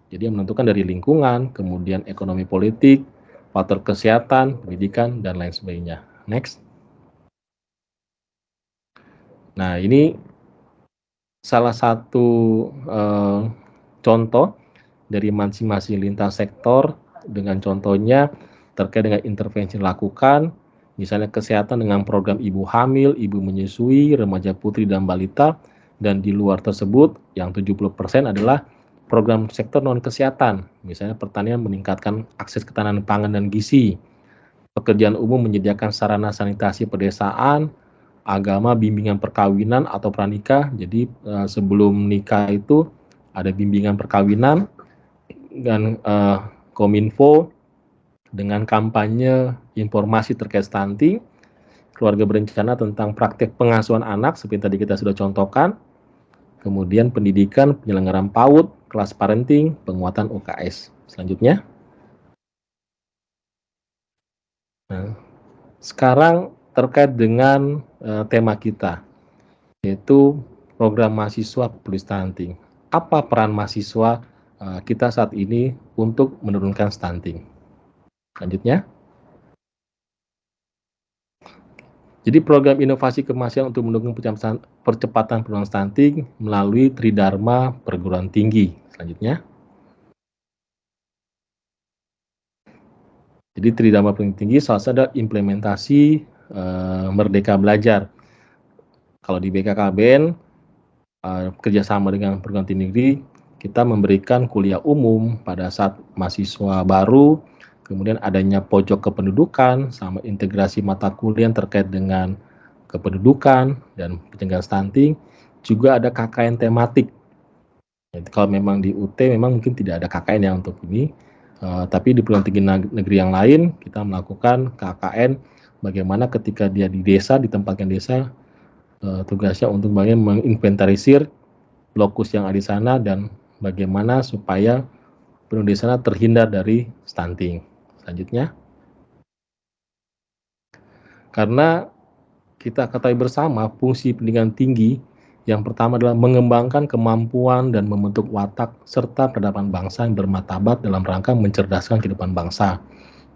Speaker 3: Jadi yang menentukan dari lingkungan, kemudian ekonomi politik, faktor kesehatan, pendidikan, dan lain sebagainya. Next. Nah, ini salah satu contoh dari masing-masing lintas sektor dengan contohnya terkait dengan intervensi dilakukan, misalnya kesehatan dengan program ibu hamil, ibu menyusui, remaja putri dan balita, dan di luar tersebut yang 70% adalah program sektor non kesehatan, misalnya pertanian meningkatkan akses ketahanan pangan dan gizi, pekerjaan umum menyediakan sarana sanitasi pedesaan, agama bimbingan perkawinan atau pranikah. Jadi sebelum nikah itu ada bimbingan perkawinan dan Kominfo dengan kampanye informasi terkait stunting, keluarga berencana tentang praktek pengasuhan anak seperti tadi kita sudah contohkan, kemudian pendidikan penyelenggaraan PAUD, kelas parenting, penguatan UKS. Selanjutnya. Nah, sekarang terkait dengan tema kita, yaitu program mahasiswa peduli stunting. Apa peran mahasiswa kita saat ini untuk menurunkan stunting? Selanjutnya. Jadi program inovasi kemahasiswaan untuk mendukung percepatan penurunan stunting melalui Tridharma Perguruan Tinggi. Selanjutnya. Jadi Tridharma Perguruan Tinggi salah satu adalah implementasi Merdeka Belajar. Kalau di BKKBN kerjasama dengan perguruan tinggi negeri, kita memberikan kuliah umum pada saat mahasiswa baru, kemudian adanya pojok kependudukan, sama integrasi mata kuliah terkait dengan kependudukan dan pencegahan stunting, juga ada KKN tematik. Jadi kalau memang di UT memang mungkin tidak ada KKN ya untuk ini, tapi di perguruan tinggi negeri yang lain kita melakukan KKN bagaimana ketika dia di desa, ditempatkan desa, tugasnya untuk bagaimana menginventarisir lokus yang ada di sana dan bagaimana supaya penduduk di sana terhindar dari stunting. Selanjutnya, karena kita ketahui bersama fungsi pendidikan tinggi yang pertama adalah mengembangkan kemampuan dan membentuk watak serta peradaban bangsa yang bermartabat dalam rangka mencerdaskan kehidupan bangsa.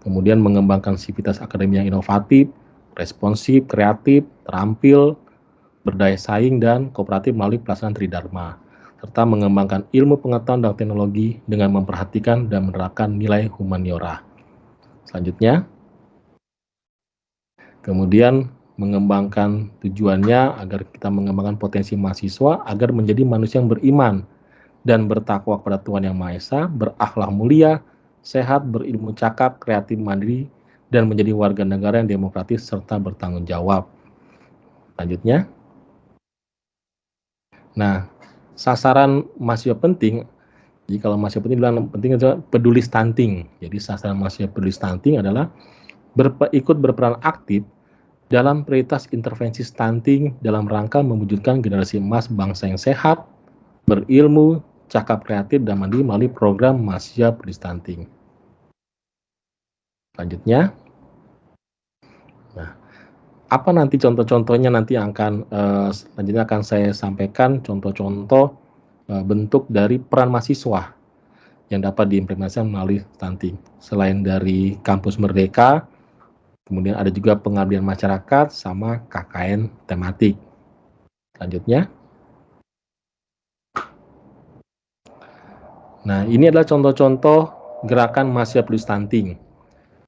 Speaker 3: Kemudian mengembangkan sivitas akademik yang inovatif, responsif, kreatif, terampil, berdaya saing, dan kooperatif melalui pelaksanaan Tridharma, serta mengembangkan ilmu pengetahuan dan teknologi dengan memperhatikan dan menerapkan nilai humaniora. Selanjutnya, kemudian mengembangkan tujuannya agar kita mengembangkan potensi mahasiswa agar menjadi manusia yang beriman dan bertakwa kepada Tuhan Yang Maha Esa, berakhlak mulia, sehat, berilmu cakap, kreatif, mandiri, dan menjadi warga negara yang demokratis serta bertanggung jawab. Selanjutnya, nah, sasaran mahasiswa penting, jadi kalau mahasiswa penting bilang penting adalah peduli stunting. Jadi sasaran mahasiswa peduli stunting adalah ikut berperan aktif dalam prioritas intervensi stunting dalam rangka mewujudkan generasi emas bangsa yang sehat, berilmu, cakap kreatif, dan mandiri melalui program mahasiswa peduli stunting. Selanjutnya, nah, apa nanti contoh-contohnya nanti selanjutnya akan saya sampaikan contoh-contoh bentuk dari peran mahasiswa yang dapat diimplementasikan melalui stunting. Selain dari kampus Merdeka, kemudian ada juga pengabdian masyarakat sama KKN tematik. Selanjutnya. Nah, ini adalah contoh-contoh gerakan mahasiswa peduli stunting.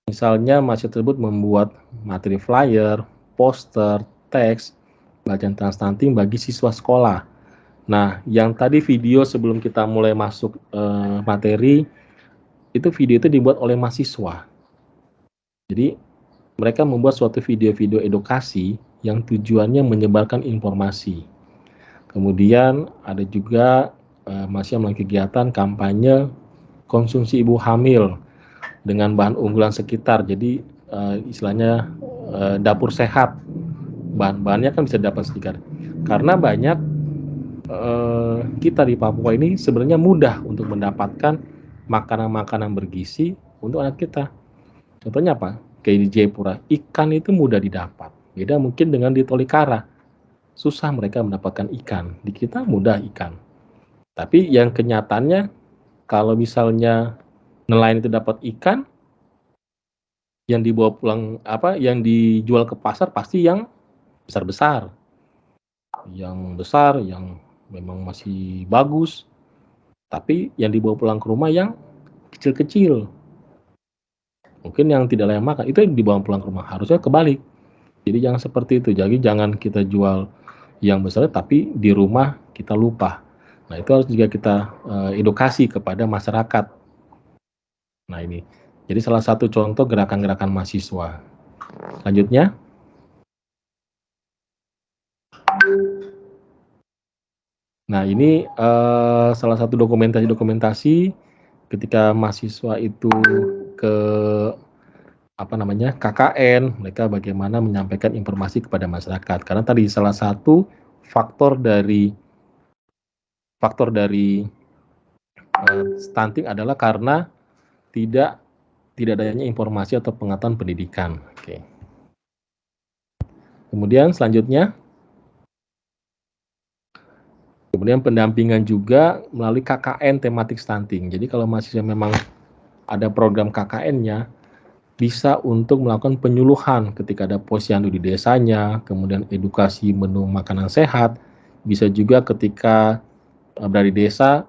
Speaker 3: Misalnya mahasiswa tersebut membuat materi flyer, poster, teks, bacaan tentang stunting bagi siswa sekolah. Nah, yang tadi video sebelum kita mulai masuk materi, itu video itu dibuat oleh mahasiswa. Jadi, mereka membuat suatu video-video edukasi yang tujuannya menyebarkan informasi. Kemudian ada juga mahasiswa melakukan kegiatan kampanye konsumsi ibu hamil dengan bahan unggulan sekitar. Jadi istilahnya dapur sehat. Bahan-bahannya kan bisa dapat sekitar. Karena banyak kita di Papua ini sebenarnya mudah untuk mendapatkan makanan-makanan bergizi untuk anak kita. Contohnya apa? Kayak di Jayapura, ikan itu mudah didapat. Beda mungkin dengan di Tolikara. Susah mereka mendapatkan ikan. Di kita mudah ikan. Tapi yang kenyataannya kalau misalnya nelayan itu dapat ikan, yang dibawa pulang yang dijual ke pasar pasti yang besar-besar. Yang besar, yang memang masih bagus. Tapi yang dibawa pulang ke rumah yang kecil-kecil. Mungkin yang tidak layak makan, itu dibawa pulang ke rumah. Harusnya kebalik. Jadi jangan seperti itu. Jadi jangan kita jual yang besar tapi di rumah kita lupa. Nah, itu harus juga kita edukasi kepada masyarakat. Nah, ini. Jadi salah satu contoh gerakan-gerakan mahasiswa. Selanjutnya. Nah, ini salah satu dokumentasi ketika mahasiswa itu ke KKN, mereka bagaimana menyampaikan informasi kepada masyarakat. Karena tadi salah satu faktor dari stunting adalah karena tidak adanya informasi atau pengetahuan pendidikan. Oke. Kemudian selanjutnya, pendampingan juga melalui KKN tematik stunting. Jadi kalau mahasiswa memang ada program KKN-nya, bisa untuk melakukan penyuluhan ketika ada posyandu di desanya, kemudian edukasi menu makanan sehat, bisa juga ketika berada di desa,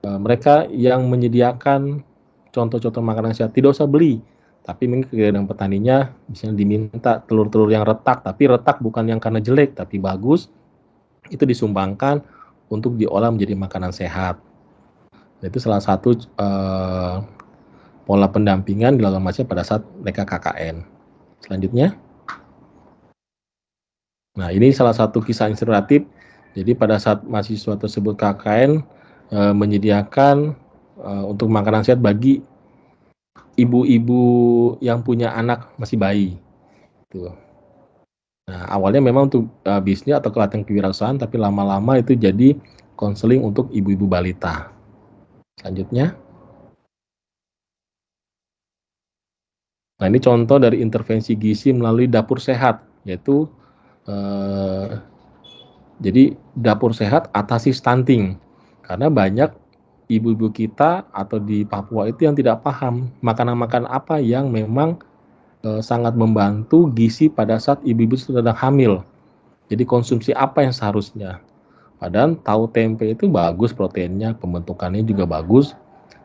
Speaker 3: mereka yang menyediakan contoh-contoh makanan sehat, tidak usah beli, tapi mungkin kegiatan petaninya misalnya diminta telur-telur yang retak, tapi retak bukan yang karena jelek, tapi bagus, itu disumbangkan untuk diolah menjadi makanan sehat. Itu salah satu pola pendampingan dilakukan mahasiswa pada saat mereka KKN. Selanjutnya. Nah, ini salah satu kisah inspiratif. Jadi pada saat mahasiswa tersebut KKN menyediakan untuk makanan sehat bagi ibu-ibu yang punya anak masih bayi. Tuh. Nah, awalnya memang untuk bisnis atau pelatihan kewirausahaan, tapi lama-lama itu jadi konseling untuk ibu-ibu balita. Selanjutnya. Nah, ini contoh dari intervensi gizi melalui dapur sehat, yaitu jadi dapur sehat atasi stunting. Karena banyak ibu-ibu kita atau di Papua itu yang tidak paham makanan-makanan apa yang memang sangat membantu gizi pada saat ibu-ibu sedang hamil. Jadi konsumsi apa yang seharusnya. Padahal tahu tempe itu bagus proteinnya, pembentukannya juga bagus.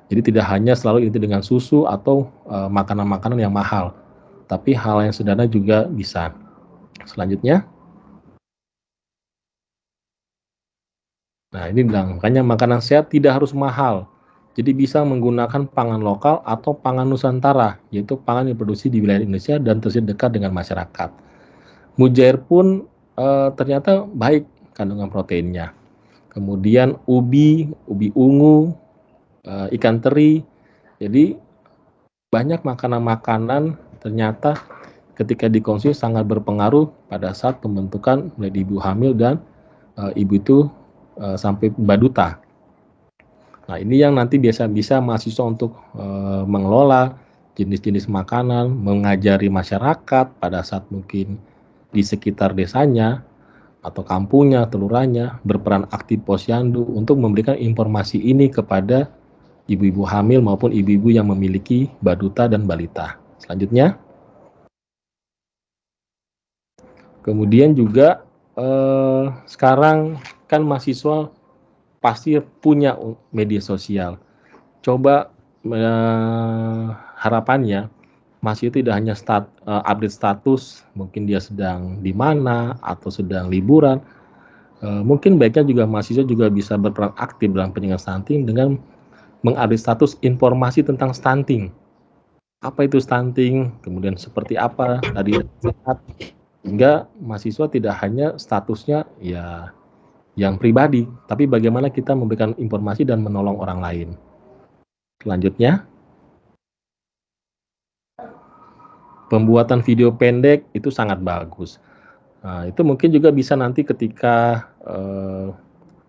Speaker 3: Jadi tidak hanya selalu itu dengan susu atau makanan-makanan yang mahal, tapi hal yang sederhana juga bisa. Selanjutnya. Nah, ini bilang, makanya makanan sehat tidak harus mahal. Jadi bisa menggunakan pangan lokal atau pangan Nusantara, yaitu pangan yang diproduksi di wilayah Indonesia dan tersedia dekat dengan masyarakat. Mujair pun ternyata baik kandungan proteinnya. Kemudian ubi ungu, ikan teri. Jadi banyak makanan-makanan ternyata ketika dikonsumsi sangat berpengaruh pada saat pembentukan mulai ibu hamil dan ibu itu sampai baduta. Nah, ini yang nanti bisa mahasiswa untuk mengelola jenis-jenis makanan, mengajari masyarakat pada saat mungkin di sekitar desanya atau kampungnya, telurahnya berperan aktif posyandu untuk memberikan informasi ini kepada ibu-ibu hamil maupun ibu-ibu yang memiliki baduta dan balita. Selanjutnya, kemudian juga sekarang kan mahasiswa pasti punya media sosial. Coba harapannya mahasiswa tidak hanya update status, mungkin dia sedang di mana atau sedang liburan. Mungkin baiknya juga mahasiswa juga bisa berperan aktif dalam pencegahan stunting dengan mengupdate status informasi tentang stunting. Apa itu stunting, kemudian seperti apa tadi sehat, hingga mahasiswa tidak hanya statusnya ya yang pribadi, tapi bagaimana kita memberikan informasi dan menolong orang lain. Selanjutnya, pembuatan video pendek itu sangat bagus. Nah, itu mungkin juga bisa nanti ketika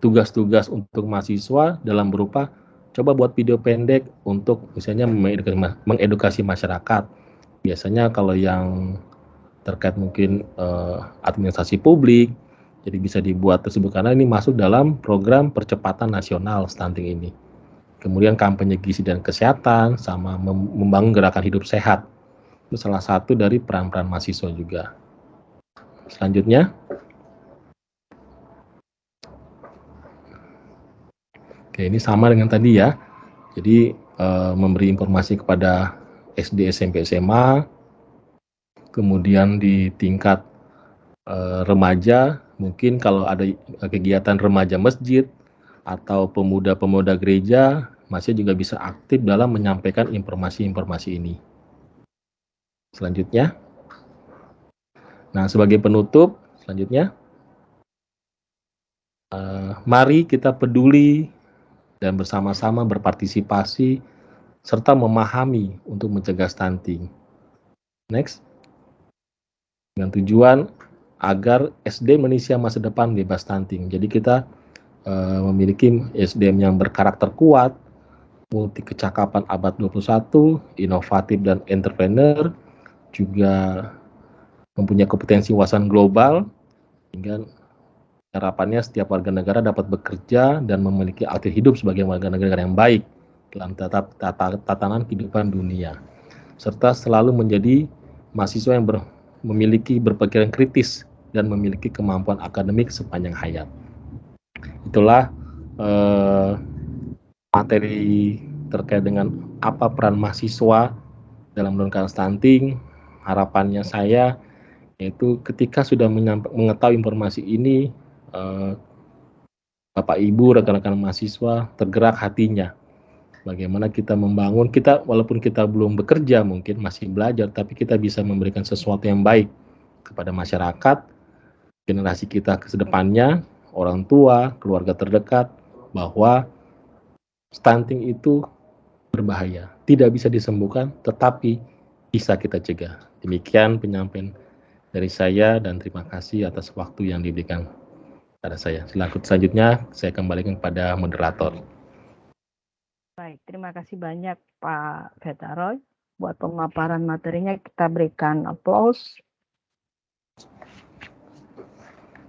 Speaker 3: tugas-tugas untuk mahasiswa dalam berupa coba buat video pendek untuk misalnya mengedukasi masyarakat. Biasanya kalau yang terkait mungkin administrasi publik, jadi bisa dibuat tersebut karena ini masuk dalam program percepatan nasional stunting ini. Kemudian kampanye gizi dan kesehatan sama membangun gerakan hidup sehat. Itu salah satu dari peran-peran mahasiswa juga. Selanjutnya, oke, ini sama dengan tadi ya. Jadi memberi informasi kepada SD, SMP, SMA, kemudian di tingkat remaja, mungkin kalau ada kegiatan remaja masjid atau pemuda-pemuda gereja, masih juga bisa aktif dalam menyampaikan informasi-informasi ini. Selanjutnya, nah sebagai penutup, selanjutnya, mari kita peduli dan bersama-sama berpartisipasi serta memahami untuk mencegah stunting. Next, dengan tujuan agar SDM Indonesia masa depan bebas stunting. Jadi kita memiliki SDM yang berkarakter kuat, multi kecakapan abad 21, inovatif dan entrepreneur, juga mempunyai kompetensi wawasan global, hingga harapannya setiap warga negara dapat bekerja dan memiliki aktif hidup sebagai warga negara yang baik dalam tatanan kehidupan dunia, serta selalu menjadi mahasiswa yang memiliki berpikiran kritis dan memiliki kemampuan akademik sepanjang hayat. Itulah materi terkait dengan apa peran mahasiswa dalam menurunkan stunting. Harapannya saya yaitu ketika sudah mengetahui informasi ini, Bapak Ibu, rekan-rekan mahasiswa tergerak hatinya. Bagaimana kita membangun, kita walaupun kita belum bekerja mungkin masih belajar, tapi kita bisa memberikan sesuatu yang baik kepada masyarakat, generasi kita ke depannya, orang tua, keluarga terdekat, bahwa stunting itu berbahaya, tidak bisa disembuhkan, tetapi bisa kita cegah. Demikian penyampaian dari saya dan terima kasih atas waktu yang diberikan pada saya. Selanjutnya saya kembalikan kepada moderator.
Speaker 1: Baik, terima kasih banyak Pak Vetaroy. Buat pemaparan materinya kita berikan aplaus.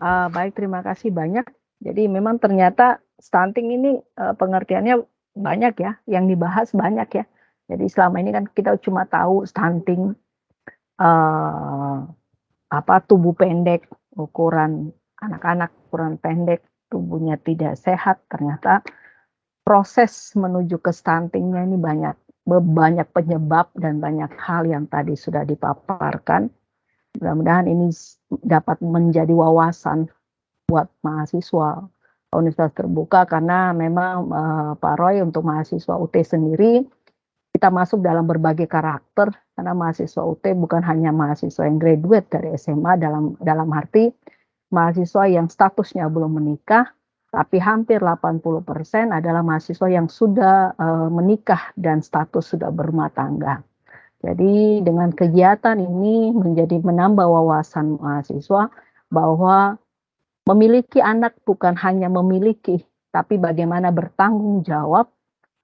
Speaker 1: Baik, terima kasih banyak. Jadi memang ternyata stunting ini pengertiannya banyak ya, yang dibahas banyak ya. Jadi selama ini kan kita cuma tahu stunting tubuh pendek, ukuran anak-anak ukuran pendek, tubuhnya tidak sehat. Ternyata proses menuju ke stuntingnya ini banyak penyebab dan banyak hal yang tadi sudah dipaparkan. Mudah-mudahan ini dapat menjadi wawasan buat mahasiswa Universitas Terbuka, karena memang Pak Roy untuk mahasiswa UT sendiri kita masuk dalam berbagai karakter, karena mahasiswa UT bukan hanya mahasiswa yang graduate dari SMA dalam arti mahasiswa yang statusnya belum menikah, tapi hampir 80% adalah mahasiswa yang sudah menikah dan status sudah berumah tangga. Jadi dengan kegiatan ini menjadi menambah wawasan mahasiswa bahwa memiliki anak bukan hanya memiliki, tapi bagaimana bertanggung jawab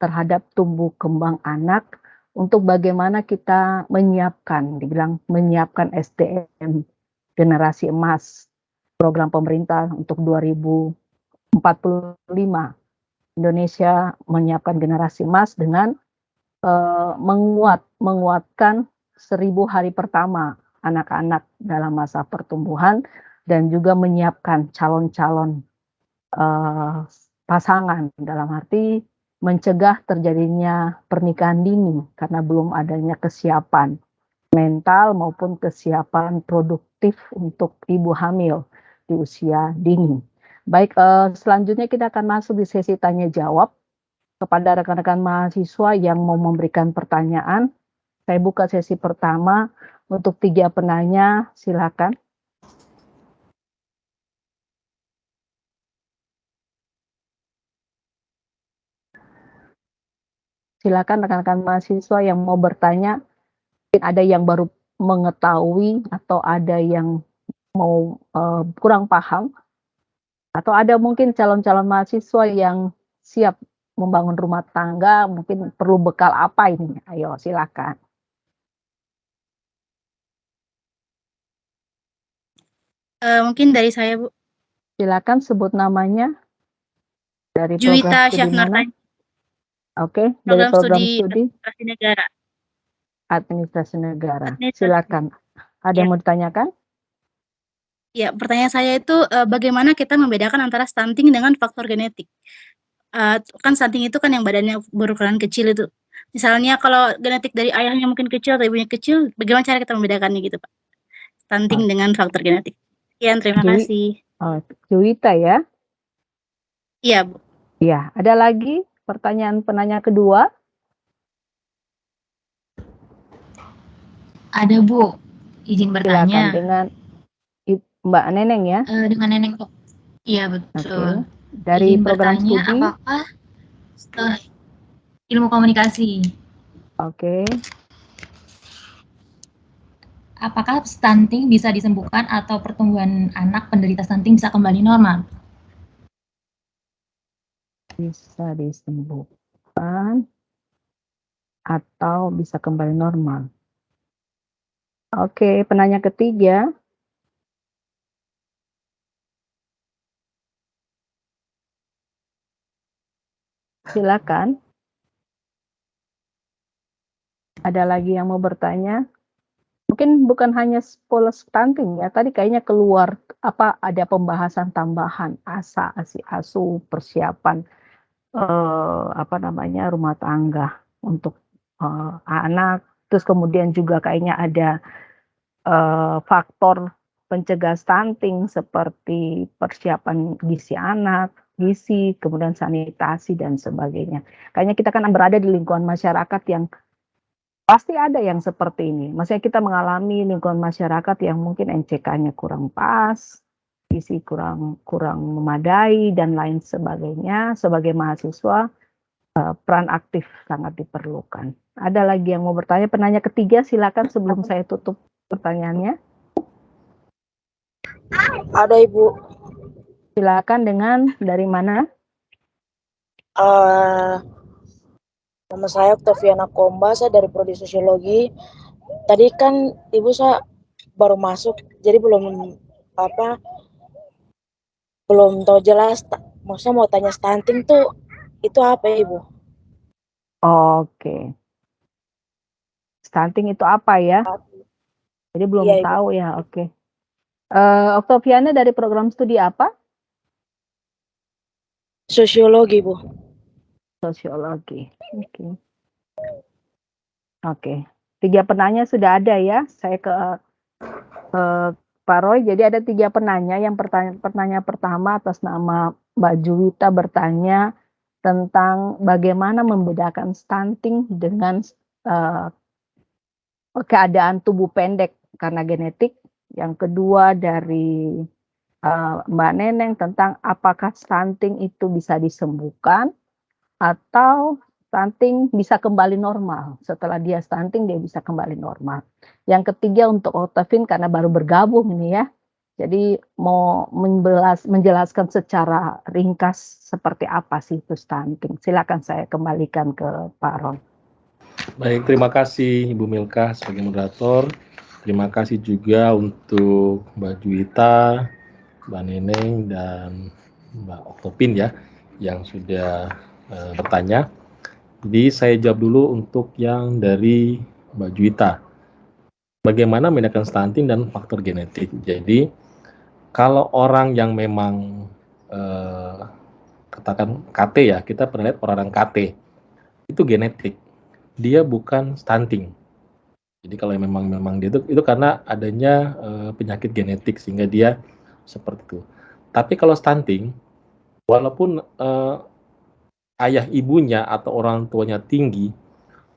Speaker 1: terhadap tumbuh kembang anak, untuk bagaimana kita menyiapkan SDM generasi emas program pemerintah untuk 2045. Indonesia menyiapkan generasi emas dengan menguatkan 1000 hari pertama anak-anak dalam masa pertumbuhan dan juga menyiapkan calon-calon pasangan, dalam arti mencegah terjadinya pernikahan dini karena belum adanya kesiapan mental maupun kesiapan produktif untuk ibu hamil di usia dini. Baik, selanjutnya kita akan masuk di sesi tanya jawab kepada rekan-rekan mahasiswa yang mau memberikan pertanyaan. Saya buka sesi pertama untuk 3 penanya, silakan. Silakan rekan-rekan mahasiswa yang mau bertanya. Mungkin ada yang baru mengetahui atau ada yang mau kurang paham, atau ada mungkin calon-calon mahasiswa yang siap membangun rumah tangga, mungkin perlu bekal apa ini? Ayo silakan.
Speaker 4: Mungkin dari saya, Bu.
Speaker 1: Silakan sebut namanya. Dari
Speaker 4: Juwita
Speaker 1: program studi
Speaker 4: Syafnur
Speaker 1: mana?
Speaker 4: Tanya,
Speaker 1: Oke, dari program studi
Speaker 4: Administrasi Negara.
Speaker 1: Administrasi Negara.
Speaker 4: Administrasi.
Speaker 1: Silakan. Ada yang
Speaker 4: Ya.
Speaker 1: mau ditanyakan?
Speaker 4: Ya, pertanyaan saya itu bagaimana kita membedakan antara stunting dengan faktor genetik? Kan stunting itu kan yang badannya berukuran kecil itu. Misalnya kalau genetik dari ayahnya mungkin kecil atau ibunya kecil, bagaimana cara kita membedakannya gitu, Pak? Stunting dengan faktor genetik. Sekian, terima kasih.
Speaker 1: Juwita ya?
Speaker 4: Iya, Bu.
Speaker 1: Iya, ada lagi pertanyaan penanya kedua?
Speaker 5: Ada, Bu. Izin bertanya.
Speaker 1: Silakan dengan Mbak Neneng ya?
Speaker 5: Dengan Neneng kok. Iya, betul.
Speaker 1: Oke. Dari
Speaker 5: izin
Speaker 1: program
Speaker 5: bertanya,
Speaker 1: studi?
Speaker 5: apakah ilmu komunikasi?
Speaker 1: Oke.
Speaker 5: Apakah stunting bisa disembuhkan atau pertumbuhan anak penderita stunting bisa kembali normal?
Speaker 1: Bisa disembuhkan atau bisa kembali normal. Oke, penanya ketiga. Silakan. Ada lagi yang mau bertanya? Mungkin bukan hanya pola stunting ya, tadi kayaknya keluar ada pembahasan tambahan ASI asuh, persiapan rumah tangga untuk anak, terus kemudian juga kayaknya ada faktor pencegah stunting seperti persiapan gizi anak, gizi, kemudian sanitasi dan sebagainya. Kayaknya kita kan berada di lingkungan masyarakat yang pasti ada yang seperti ini. Maksudnya kita mengalami lingkungan masyarakat yang mungkin NCK-nya kurang pas, gizi kurang memadai dan lain sebagainya. Sebagai mahasiswa, peran aktif sangat diperlukan. Ada lagi yang mau bertanya? Penanya ketiga silakan sebelum saya tutup pertanyaannya.
Speaker 6: Ada, Ibu.
Speaker 1: Silakan dengan dari mana?
Speaker 6: Nama saya Octaviana Komba, saya dari Prodi Sosiologi. Tadi kan Ibu saya baru masuk, jadi belum tahu jelas. Maksudnya mau tanya stunting tuh itu apa ya, Ibu?
Speaker 1: Oke. Stunting itu apa ya? Jadi belum
Speaker 6: Iya, Ibu.
Speaker 1: tahu ya, oke. Octaviana dari program studi apa?
Speaker 6: Sosiologi, Bu.
Speaker 1: Sosiologi. Oke. 3 penanya sudah ada ya. Saya ke Pak Roy. Jadi ada 3 penanya. Yang pertanyaan pertama atas nama Mbak Juwita bertanya tentang bagaimana membedakan stunting dengan keadaan tubuh pendek karena genetik. Yang kedua dari Mbak Neneng tentang apakah stunting itu bisa disembuhkan atau stunting bisa kembali normal. Setelah dia stunting dia bisa kembali normal. Yang ketiga untuk Octavin karena baru bergabung ini ya. Jadi mau menjelaskan secara ringkas seperti apa sih itu stunting. Silakan saya kembalikan ke Pak Ron.
Speaker 3: Baik, terima kasih Ibu Milka sebagai moderator. Terima kasih juga untuk Mbak Juwita, Mbak Neneng dan Mbak Oktopin ya yang sudah bertanya. Jadi saya jawab dulu untuk yang dari Mbak Juwita. Bagaimana membedakan stunting dan faktor genetik? Jadi kalau orang yang memang katakan KT ya, kita pernah lihat orang KT itu genetik, dia bukan stunting. Jadi kalau memang dia itu karena adanya penyakit genetik sehingga dia seperti itu. Tapi kalau stunting, walaupun ayah ibunya atau orang tuanya tinggi,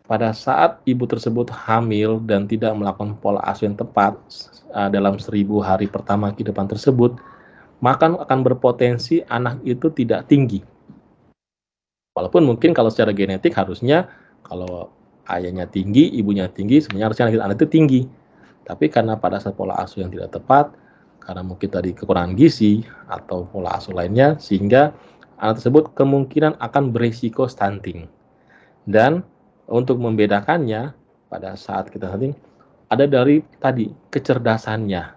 Speaker 3: pada saat ibu tersebut hamil dan tidak melakukan pola asuh yang tepat dalam 1000 hari pertama kehidupan tersebut, maka akan berpotensi anak itu tidak tinggi. Walaupun mungkin kalau secara genetik harusnya kalau ayahnya tinggi, ibunya tinggi, sebenarnya harusnya anak itu tinggi. Tapi karena pada saat pola asuh yang tidak tepat, karena mungkin tadi kekurangan gizi atau pola asuh lainnya, sehingga anak tersebut kemungkinan akan berisiko stunting. Dan untuk membedakannya pada saat kita stunting, ada dari tadi kecerdasannya.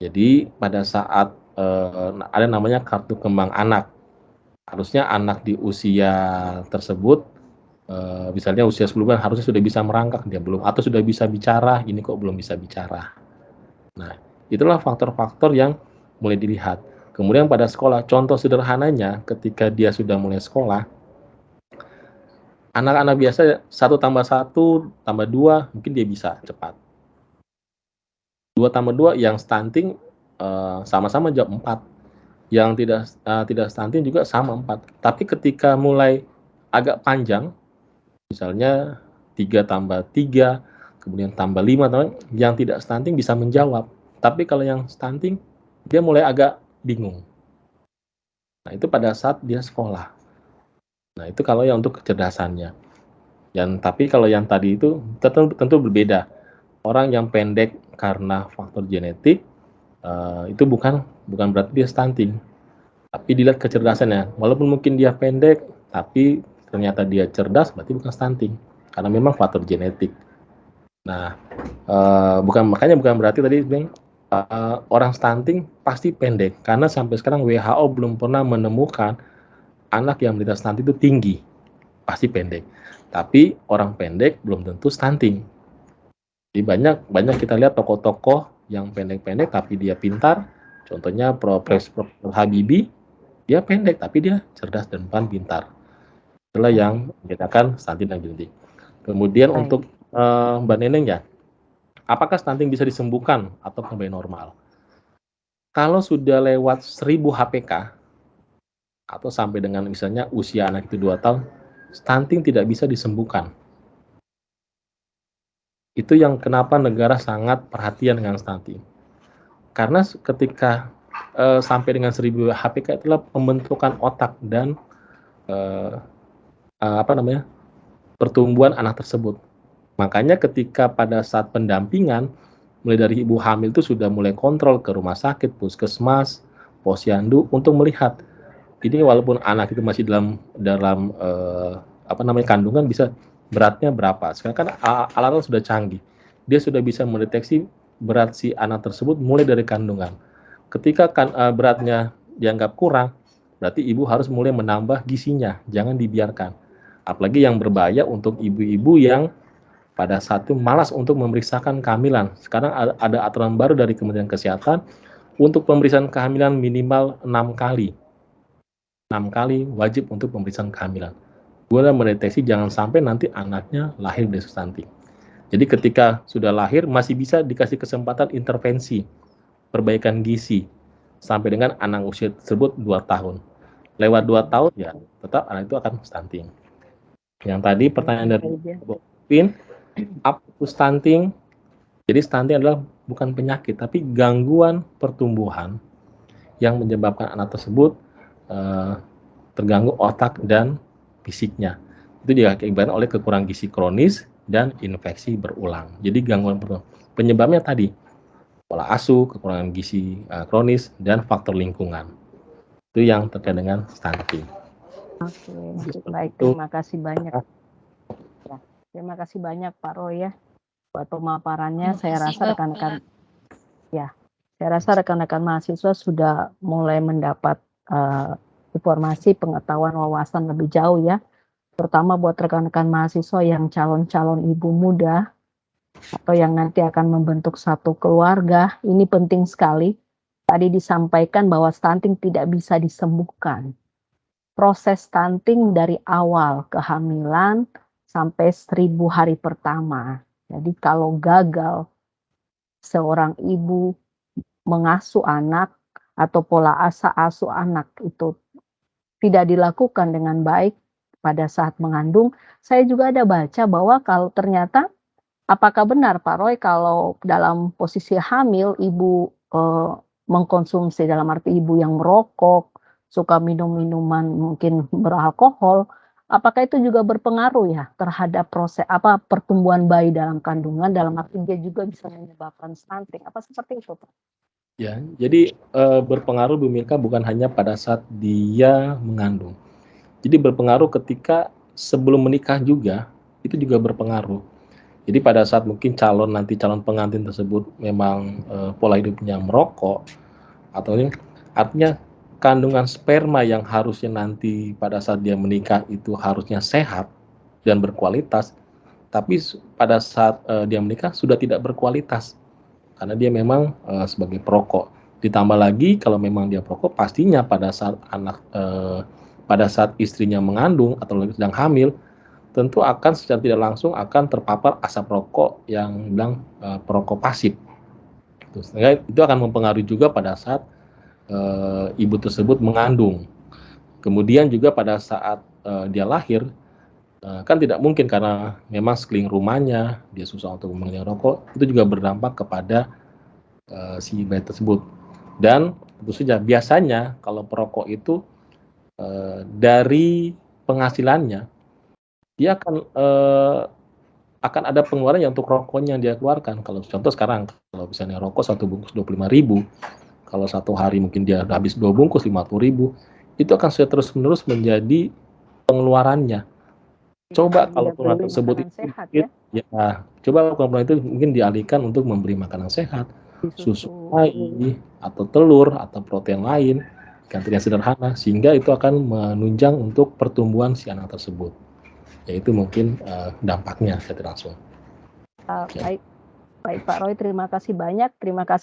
Speaker 3: Jadi pada saat ada namanya kartu kembang anak. Harusnya anak di usia tersebut, misalnya usia 10 bulan harusnya sudah bisa merangkak, dia belum, atau sudah bisa bicara, ini kok belum bisa bicara. Nah, itulah faktor-faktor yang mulai dilihat. Kemudian pada sekolah, contoh sederhananya ketika dia sudah mulai sekolah, anak-anak biasa 1 tambah 1 tambah 2 mungkin dia bisa cepat. 2 tambah 2 yang stunting sama-sama jawab 4. Yang tidak stunting juga sama 4. Tapi ketika mulai agak panjang, misalnya 3 tambah 3, kemudian tambah 5, yang tidak stunting bisa menjawab. Tapi kalau yang stunting, dia mulai agak bingung. Nah, itu pada saat dia sekolah. Nah, itu kalau yang untuk kecerdasannya. Tapi kalau yang tadi itu tentu berbeda. Orang yang pendek karena faktor genetik, itu bukan berarti dia stunting. Tapi dilihat kecerdasannya. Walaupun mungkin dia pendek, tapi ternyata dia cerdas, berarti bukan stunting. Karena memang faktor genetik. Nah, makanya bukan berarti tadi orang stunting pasti pendek. Karena sampai sekarang WHO belum pernah menemukan anak yang menderita stunting itu tinggi. Pasti pendek. Tapi orang pendek belum tentu stunting. Jadi banyak kita lihat tokoh-tokoh yang pendek-pendek tapi dia pintar. Contohnya Profesor Habibie, dia pendek tapi dia cerdas dan pintar. Itulah yang membedakan stunting dan genetik. Kemudian untuk Mbak Neneng ya, apakah stunting bisa disembuhkan atau kembali normal? Kalau sudah lewat 1000 HPK atau sampai dengan misalnya usia anak itu 2 tahun, stunting tidak bisa disembuhkan. Itu yang kenapa negara sangat perhatian dengan stunting. Karena ketika sampai dengan 1000 HPK itulah pembentukan otak dan pertumbuhan anak tersebut. Makanya ketika pada saat pendampingan, mulai dari ibu hamil itu sudah mulai kontrol ke rumah sakit, puskesmas, posyandu untuk melihat ini walaupun anak itu masih dalam kandungan bisa beratnya berapa. Sekarang kan alat-alat sudah canggih. Dia sudah bisa mendeteksi berat si anak tersebut mulai dari kandungan. Ketika beratnya dianggap kurang, berarti ibu harus mulai menambah gizinya, jangan dibiarkan. Apalagi yang berbahaya untuk ibu-ibu yang pada saat itu malas untuk memeriksakan kehamilan. Sekarang ada aturan baru dari Kementerian Kesehatan untuk pemeriksaan kehamilan minimal 6 kali. 6 kali wajib untuk pemeriksaan kehamilan. Guna mendeteksi jangan sampai nanti anaknya lahir dari stunting. Jadi ketika sudah lahir masih bisa dikasih kesempatan intervensi, perbaikan gizi, sampai dengan anak usia tersebut 2 tahun. Lewat 2 tahun ya tetap anak itu akan stunting. Yang tadi pertanyaan dari Bu Pin, apa itu stunting? Jadi stunting adalah bukan penyakit, tapi gangguan pertumbuhan yang menyebabkan anak tersebut terganggu otak dan fisiknya. Itu diakibatkan oleh kekurangan gizi kronis dan infeksi berulang. Jadi gangguan pertumbuhan. Penyebabnya tadi pola asuh, kekurangan gizi kronis, dan faktor lingkungan. Itu yang terkait dengan stunting.
Speaker 1: Oke, baik. Terima kasih banyak. Ya, terima kasih banyak Pak Roy ya buat pemaparannya. Saya rasa rekan-rekan Saya rasa rekan-rekan mahasiswa sudah mulai mendapat informasi, pengetahuan, wawasan lebih jauh ya, terutama buat rekan-rekan mahasiswa yang calon-calon ibu muda atau yang nanti akan membentuk satu keluarga. Ini penting sekali. Tadi disampaikan bahwa stunting tidak bisa disembuhkan. Proses stunting dari awal kehamilan sampai 1000 hari pertama. Jadi kalau gagal seorang ibu mengasuh anak atau pola asuh anak itu tidak dilakukan dengan baik pada saat mengandung, saya juga ada baca bahwa kalau ternyata apakah benar Pak Roy kalau dalam posisi hamil ibu mengkonsumsi, dalam arti ibu yang merokok, suka minum minuman mungkin beralkohol, apakah itu juga berpengaruh ya terhadap proses pertumbuhan bayi dalam kandungan, dalam arti dia juga bisa menyebabkan stunting, apa seperti itu Pak?
Speaker 3: Ya, jadi berpengaruh Bu Milka bukan hanya pada saat dia mengandung. Jadi berpengaruh ketika sebelum menikah juga, itu juga berpengaruh. Jadi pada saat mungkin calon pengantin tersebut memang pola hidupnya merokok, atau ini artinya kandungan sperma yang harusnya nanti pada saat dia menikah itu harusnya sehat dan berkualitas, tapi pada saat dia menikah sudah tidak berkualitas. Karena dia memang sebagai perokok. Ditambah lagi kalau memang dia perokok, pastinya pada saat pada saat istrinya mengandung atau sedang hamil, tentu akan secara tidak langsung akan terpapar asap rokok yang bilang perokok pasif. Sehingga itu akan mempengaruhi juga pada saat ibu tersebut mengandung. Kemudian juga pada saat dia lahir, kan tidak mungkin karena memang sekeliling rumahnya dia susah untuk mengenyang rokok, itu juga berdampak kepada si bayi tersebut. Dan tentu saja biasanya kalau perokok itu dari penghasilannya dia akan ada pengeluaran yang untuk rokoknya yang dia keluarkan. Kalau contoh sekarang kalau misalnya rokok 1 bungkus 25.000, kalau 1 hari mungkin dia habis 2 bungkus 50.000, itu akan terus-menerus menjadi pengeluarannya. Coba kalau pengeluaran tersebut itu coba pengeluaran itu mungkin dialihkan untuk memberi makanan sehat, susu bayi, atau telur, atau protein lain, ganti yang sederhana, sehingga itu akan menunjang untuk pertumbuhan si anak tersebut. Yaitu mungkin dampaknya secara langsung.
Speaker 1: Baik Pak Roy, terima kasih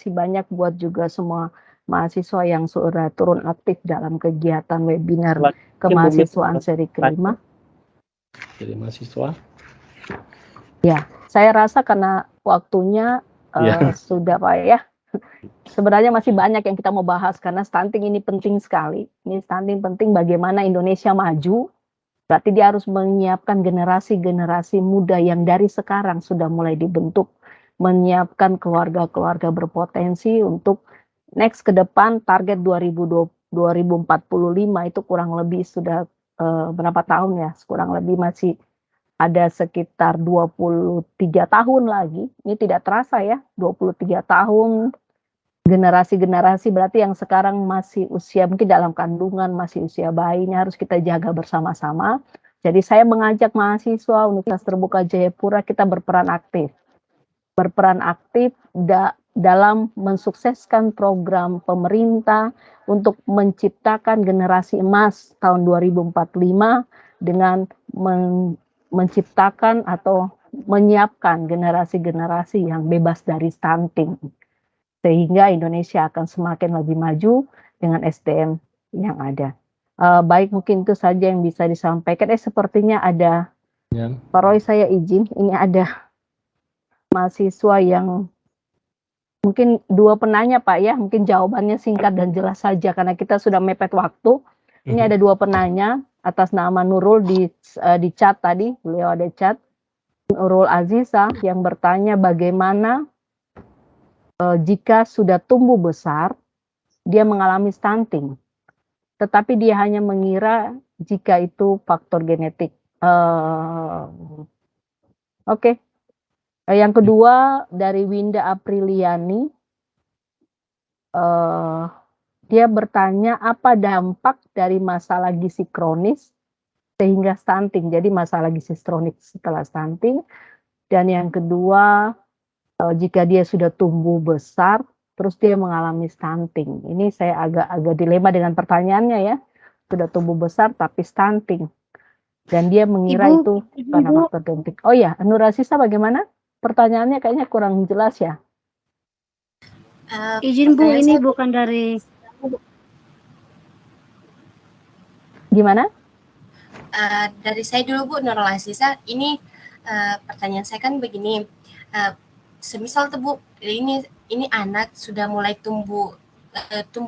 Speaker 1: banyak buat juga semua mahasiswa yang sudah turun aktif dalam kegiatan webinar kemahasiswaan seri kelima.
Speaker 3: Jadi mahasiswa.
Speaker 1: Ya, saya rasa karena waktunya sudah Pak ya. Sebenarnya masih banyak yang kita mau bahas karena stunting ini penting sekali. Ini stunting penting bagaimana Indonesia maju. Berarti dia harus menyiapkan generasi-generasi muda yang dari sekarang sudah mulai dibentuk. Menyiapkan keluarga-keluarga berpotensi untuk next ke depan target 2045 itu kurang lebih sudah berapa tahun ya? Kurang lebih masih ada sekitar 23 tahun lagi. Ini tidak terasa ya, 23 tahun. Generasi-generasi berarti yang sekarang masih usia mungkin dalam kandungan, masih usia bayi, ini harus kita jaga bersama-sama. Jadi saya mengajak mahasiswa Universitas Terbuka Jayapura kita berperan aktif. Berperan aktif dalam mensukseskan program pemerintah untuk menciptakan generasi emas tahun 2045 dengan menciptakan atau menyiapkan generasi-generasi yang bebas dari stunting. Sehingga Indonesia akan semakin lebih maju dengan SDM yang ada. Baik, mungkin itu saja yang bisa disampaikan. Sepertinya ada,
Speaker 3: ya.
Speaker 1: Pak Roy saya izin, ini ada mahasiswa yang mungkin 2 penanya Pak ya, mungkin jawabannya singkat dan jelas saja karena kita sudah mepet waktu. Ini ada 2 penanya atas nama Nurul di chat tadi, beliau ada chat. Nurul Aziza yang bertanya bagaimana jika sudah tumbuh besar, dia mengalami stunting, tetapi dia hanya mengira jika itu faktor genetik. Oke. Yang kedua dari Winda Apriliani, dia bertanya apa dampak dari masalah gizi kronis sehingga stunting, jadi masalah gizi kronis setelah stunting. Dan yang kedua, jika dia sudah tumbuh besar, terus dia mengalami stunting. Ini saya agak dilema dengan pertanyaannya ya. Sudah tumbuh besar tapi stunting. Dan dia mengira itu karena faktor genetik. Oh ya, Nurasisa bagaimana? Pertanyaannya kayaknya kurang jelas ya.
Speaker 4: Izin Bu, ini bukan dari
Speaker 1: Gimana?
Speaker 7: Dari saya dulu Bu, Nurul Aziza. Ini pertanyaan saya kan begini, semisal tuh Bu, ini anak sudah mulai tumbuh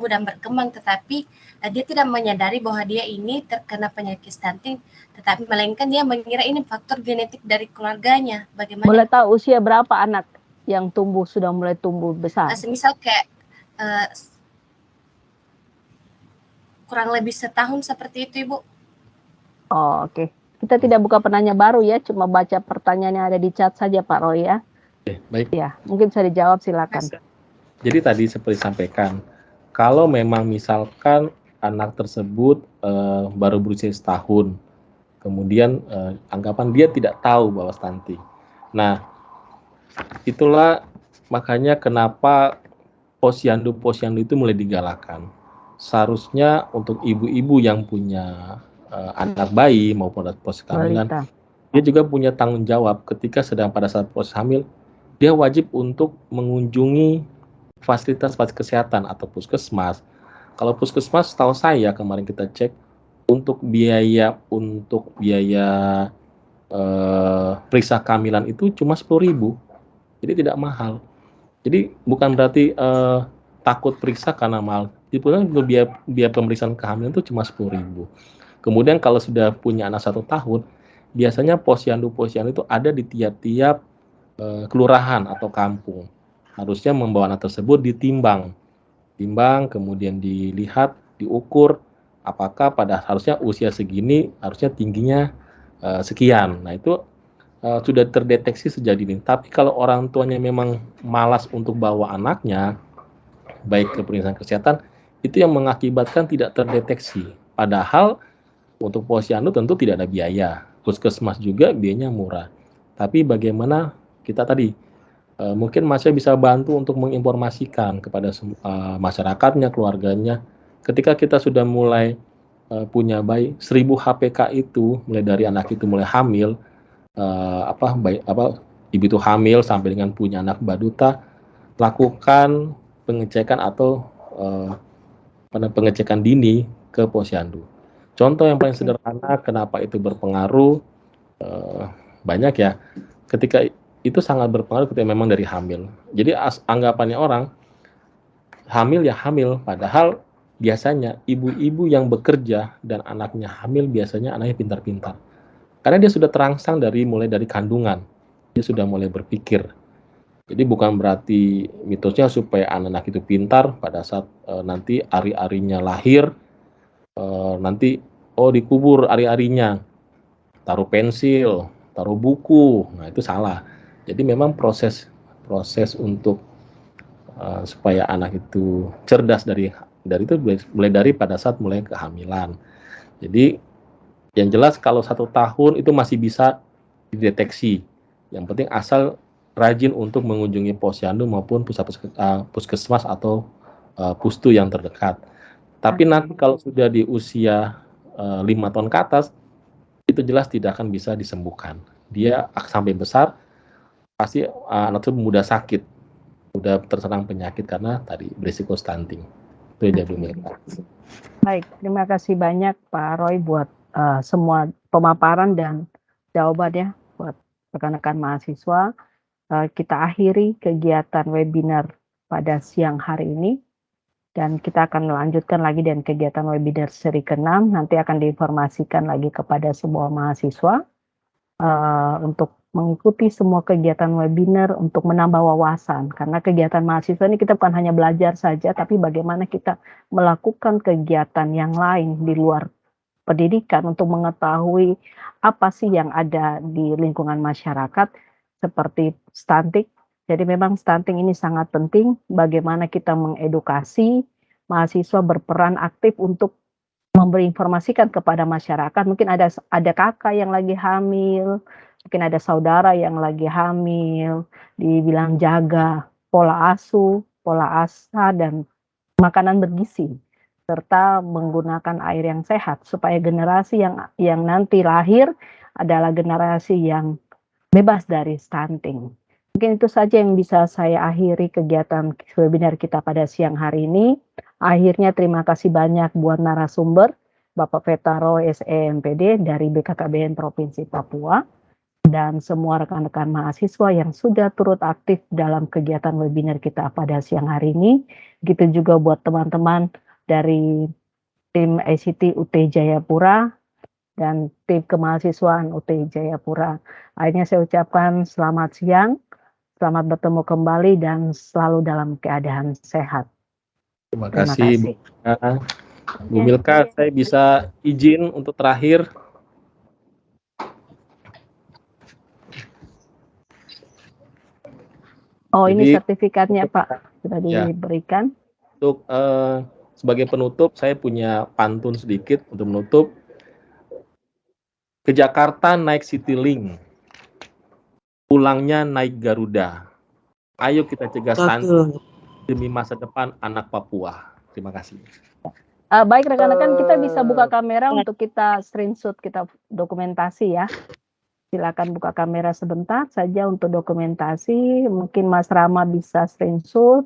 Speaker 7: dan berkembang, tetapi dia tidak menyadari bahwa dia ini terkena penyakit stunting, tetapi melainkan dia mengira ini faktor genetik dari keluarganya. Bagaimana?
Speaker 1: Boleh tahu usia berapa anak yang sudah mulai tumbuh besar?
Speaker 7: Semisal kayak kurang lebih setahun seperti itu Ibu.
Speaker 1: Oh, oke. Kita tidak buka penanya baru ya, cuma baca pertanyaan yang ada di chat saja Pak Roy ya.
Speaker 3: Oke, baik.
Speaker 1: Ya, mungkin bisa dijawab, silakan.
Speaker 3: Jadi tadi seperti sampaikan, kalau memang misalkan anak tersebut baru berusia setahun, kemudian anggapan dia tidak tahu bahwa stunting. Nah, itulah makanya kenapa posyandu itu mulai digalakan. Seharusnya untuk ibu-ibu yang punya anak bayi maupun proses kehamilan, dia juga punya tanggung jawab ketika sedang pada saat proses hamil, dia wajib untuk mengunjungi fasilitas kesehatan atau puskesmas. Kalau puskesmas, setahu saya kemarin kita cek, untuk biaya periksa kehamilan itu cuma 10.000, jadi tidak mahal. Jadi bukan berarti takut periksa karena mahal. Biaya pemeriksaan kehamilan itu cuma 10.000. Kemudian kalau sudah punya anak 1 tahun, biasanya posyandu itu ada di tiap-tiap kelurahan atau kampung. Harusnya membawa anak tersebut ditimbang, kemudian dilihat, diukur, apakah harusnya usia segini, harusnya tingginya sekian. Nah itu sudah terdeteksi sejak dini. Tapi kalau orang tuanya memang malas untuk bawa anaknya, baik ke pemeriksaan kesehatan, itu yang mengakibatkan tidak terdeteksi. Padahal untuk posyandu tentu tidak ada biaya, puskesmas juga biayanya murah. Tapi bagaimana kita tadi, mungkin Mas bisa bantu untuk menginformasikan kepada masyarakatnya, keluarganya, ketika kita sudah mulai punya bayi, 1000 HPK itu, mulai dari anak itu mulai hamil, ibu itu hamil sampai dengan punya anak baduta, lakukan pengecekan atau pengecekan dini ke posyandu. Contoh yang paling sederhana kenapa itu berpengaruh, banyak ya, ketika itu sangat berpengaruh ketika memang dari hamil. Jadi anggapannya orang, hamil ya hamil, padahal biasanya ibu-ibu yang bekerja dan anaknya hamil biasanya anaknya pintar-pintar. Karena dia sudah terangsang mulai dari kandungan, dia sudah mulai berpikir. Jadi bukan berarti mitosnya supaya anak-anak itu pintar pada saat nanti ari-arinya lahir, nanti dikubur ari-arinya, taruh pensil, taruh buku. Nah itu salah. Jadi memang proses untuk supaya anak itu cerdas dari itu mulai dari pada saat mulai kehamilan. Jadi yang jelas kalau 1 tahun itu masih bisa dideteksi. Yang penting asal rajin untuk mengunjungi posyandu maupun puskesmas atau pustu yang terdekat. Tapi nanti kalau sudah di usia 5 tahun ke atas, itu jelas tidak akan bisa disembuhkan. Dia sampai besar, pasti anak itu mudah sakit, mudah terserang penyakit karena tadi berisiko stunting. Itu aja Bu Mira.
Speaker 1: Baik, terima kasih banyak Pak Roy buat semua pemaparan dan jawabannya buat rekan-rekan mahasiswa. Kita akhiri kegiatan webinar pada siang hari ini. Dan kita akan melanjutkan lagi dengan kegiatan webinar seri ke-6, nanti akan diinformasikan lagi kepada semua mahasiswa untuk mengikuti semua kegiatan webinar untuk menambah wawasan. Karena kegiatan mahasiswa ini kita bukan hanya belajar saja, tapi bagaimana kita melakukan kegiatan yang lain di luar pendidikan untuk mengetahui apa sih yang ada di lingkungan masyarakat seperti stunting. Jadi memang stunting ini sangat penting, bagaimana kita mengedukasi mahasiswa berperan aktif untuk memberi informasikan kepada masyarakat. Mungkin ada kakak yang lagi hamil, mungkin ada saudara yang lagi hamil, dibilang jaga pola asuh, pola asa dan makanan bergizi, serta menggunakan air yang sehat supaya generasi yang nanti lahir adalah generasi yang bebas dari stunting. Mungkin itu saja yang bisa saya akhiri kegiatan webinar kita pada siang hari ini. Akhirnya terima kasih banyak buat narasumber Bapak Vetaro SEMPD dari BKKBN Provinsi Papua dan semua rekan-rekan mahasiswa yang sudah turut aktif dalam kegiatan webinar kita pada siang hari ini. Begitu juga buat teman-teman dari tim ICT UT Jayapura dan tim kemahasiswaan UT Jayapura. Akhirnya saya ucapkan selamat siang, selamat bertemu kembali dan selalu dalam keadaan sehat.
Speaker 3: Terima
Speaker 1: Terima
Speaker 3: kasih, Bu
Speaker 1: kasih.
Speaker 3: Milka. Bu Milka, saya bisa izin untuk terakhir.
Speaker 1: Oh, ini
Speaker 3: Jadi,
Speaker 1: sertifikatnya Pak, sudah
Speaker 3: ya,
Speaker 1: diberikan.
Speaker 3: untuk sebagai penutup, saya punya pantun sedikit untuk menutup. Ke Jakarta naik Citylink, pulangnya naik Garuda. Ayo kita cegah stunting demi masa depan anak Papua. Terima kasih.
Speaker 1: Baik rekan-rekan, kita bisa buka kamera untuk kita screenshot, kita dokumentasi ya. Silakan buka kamera sebentar saja untuk dokumentasi. Mungkin Mas Rama bisa screenshot.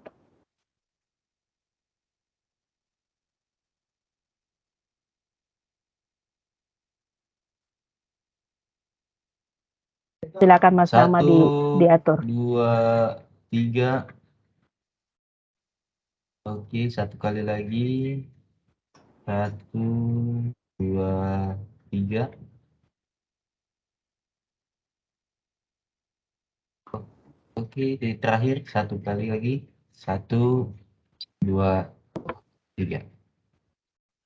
Speaker 1: Silakan Mas Rama diatur.
Speaker 8: 2, 3. Oke, satu kali lagi. 1, 2, 3. Oke, di terakhir satu kali lagi. 1, 2, 3.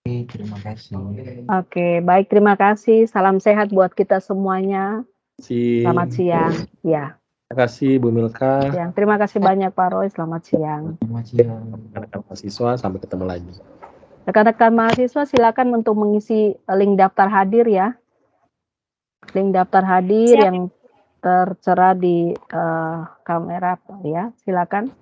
Speaker 8: Oke, terima kasih.
Speaker 1: Oke, baik, terima kasih. Salam sehat buat kita semuanya. Selamat siang. Ya.
Speaker 3: Terima kasih Bu Milka.
Speaker 1: Terima kasih banyak Pak Roy. Selamat siang.
Speaker 8: Selamat siang.
Speaker 3: Rekan-rekan mahasiswa, sampai ketemu lagi.
Speaker 1: Rekan-rekan mahasiswa silakan untuk mengisi link daftar hadir ya. Link daftar hadir yang tertera di kamera ya. Silakan.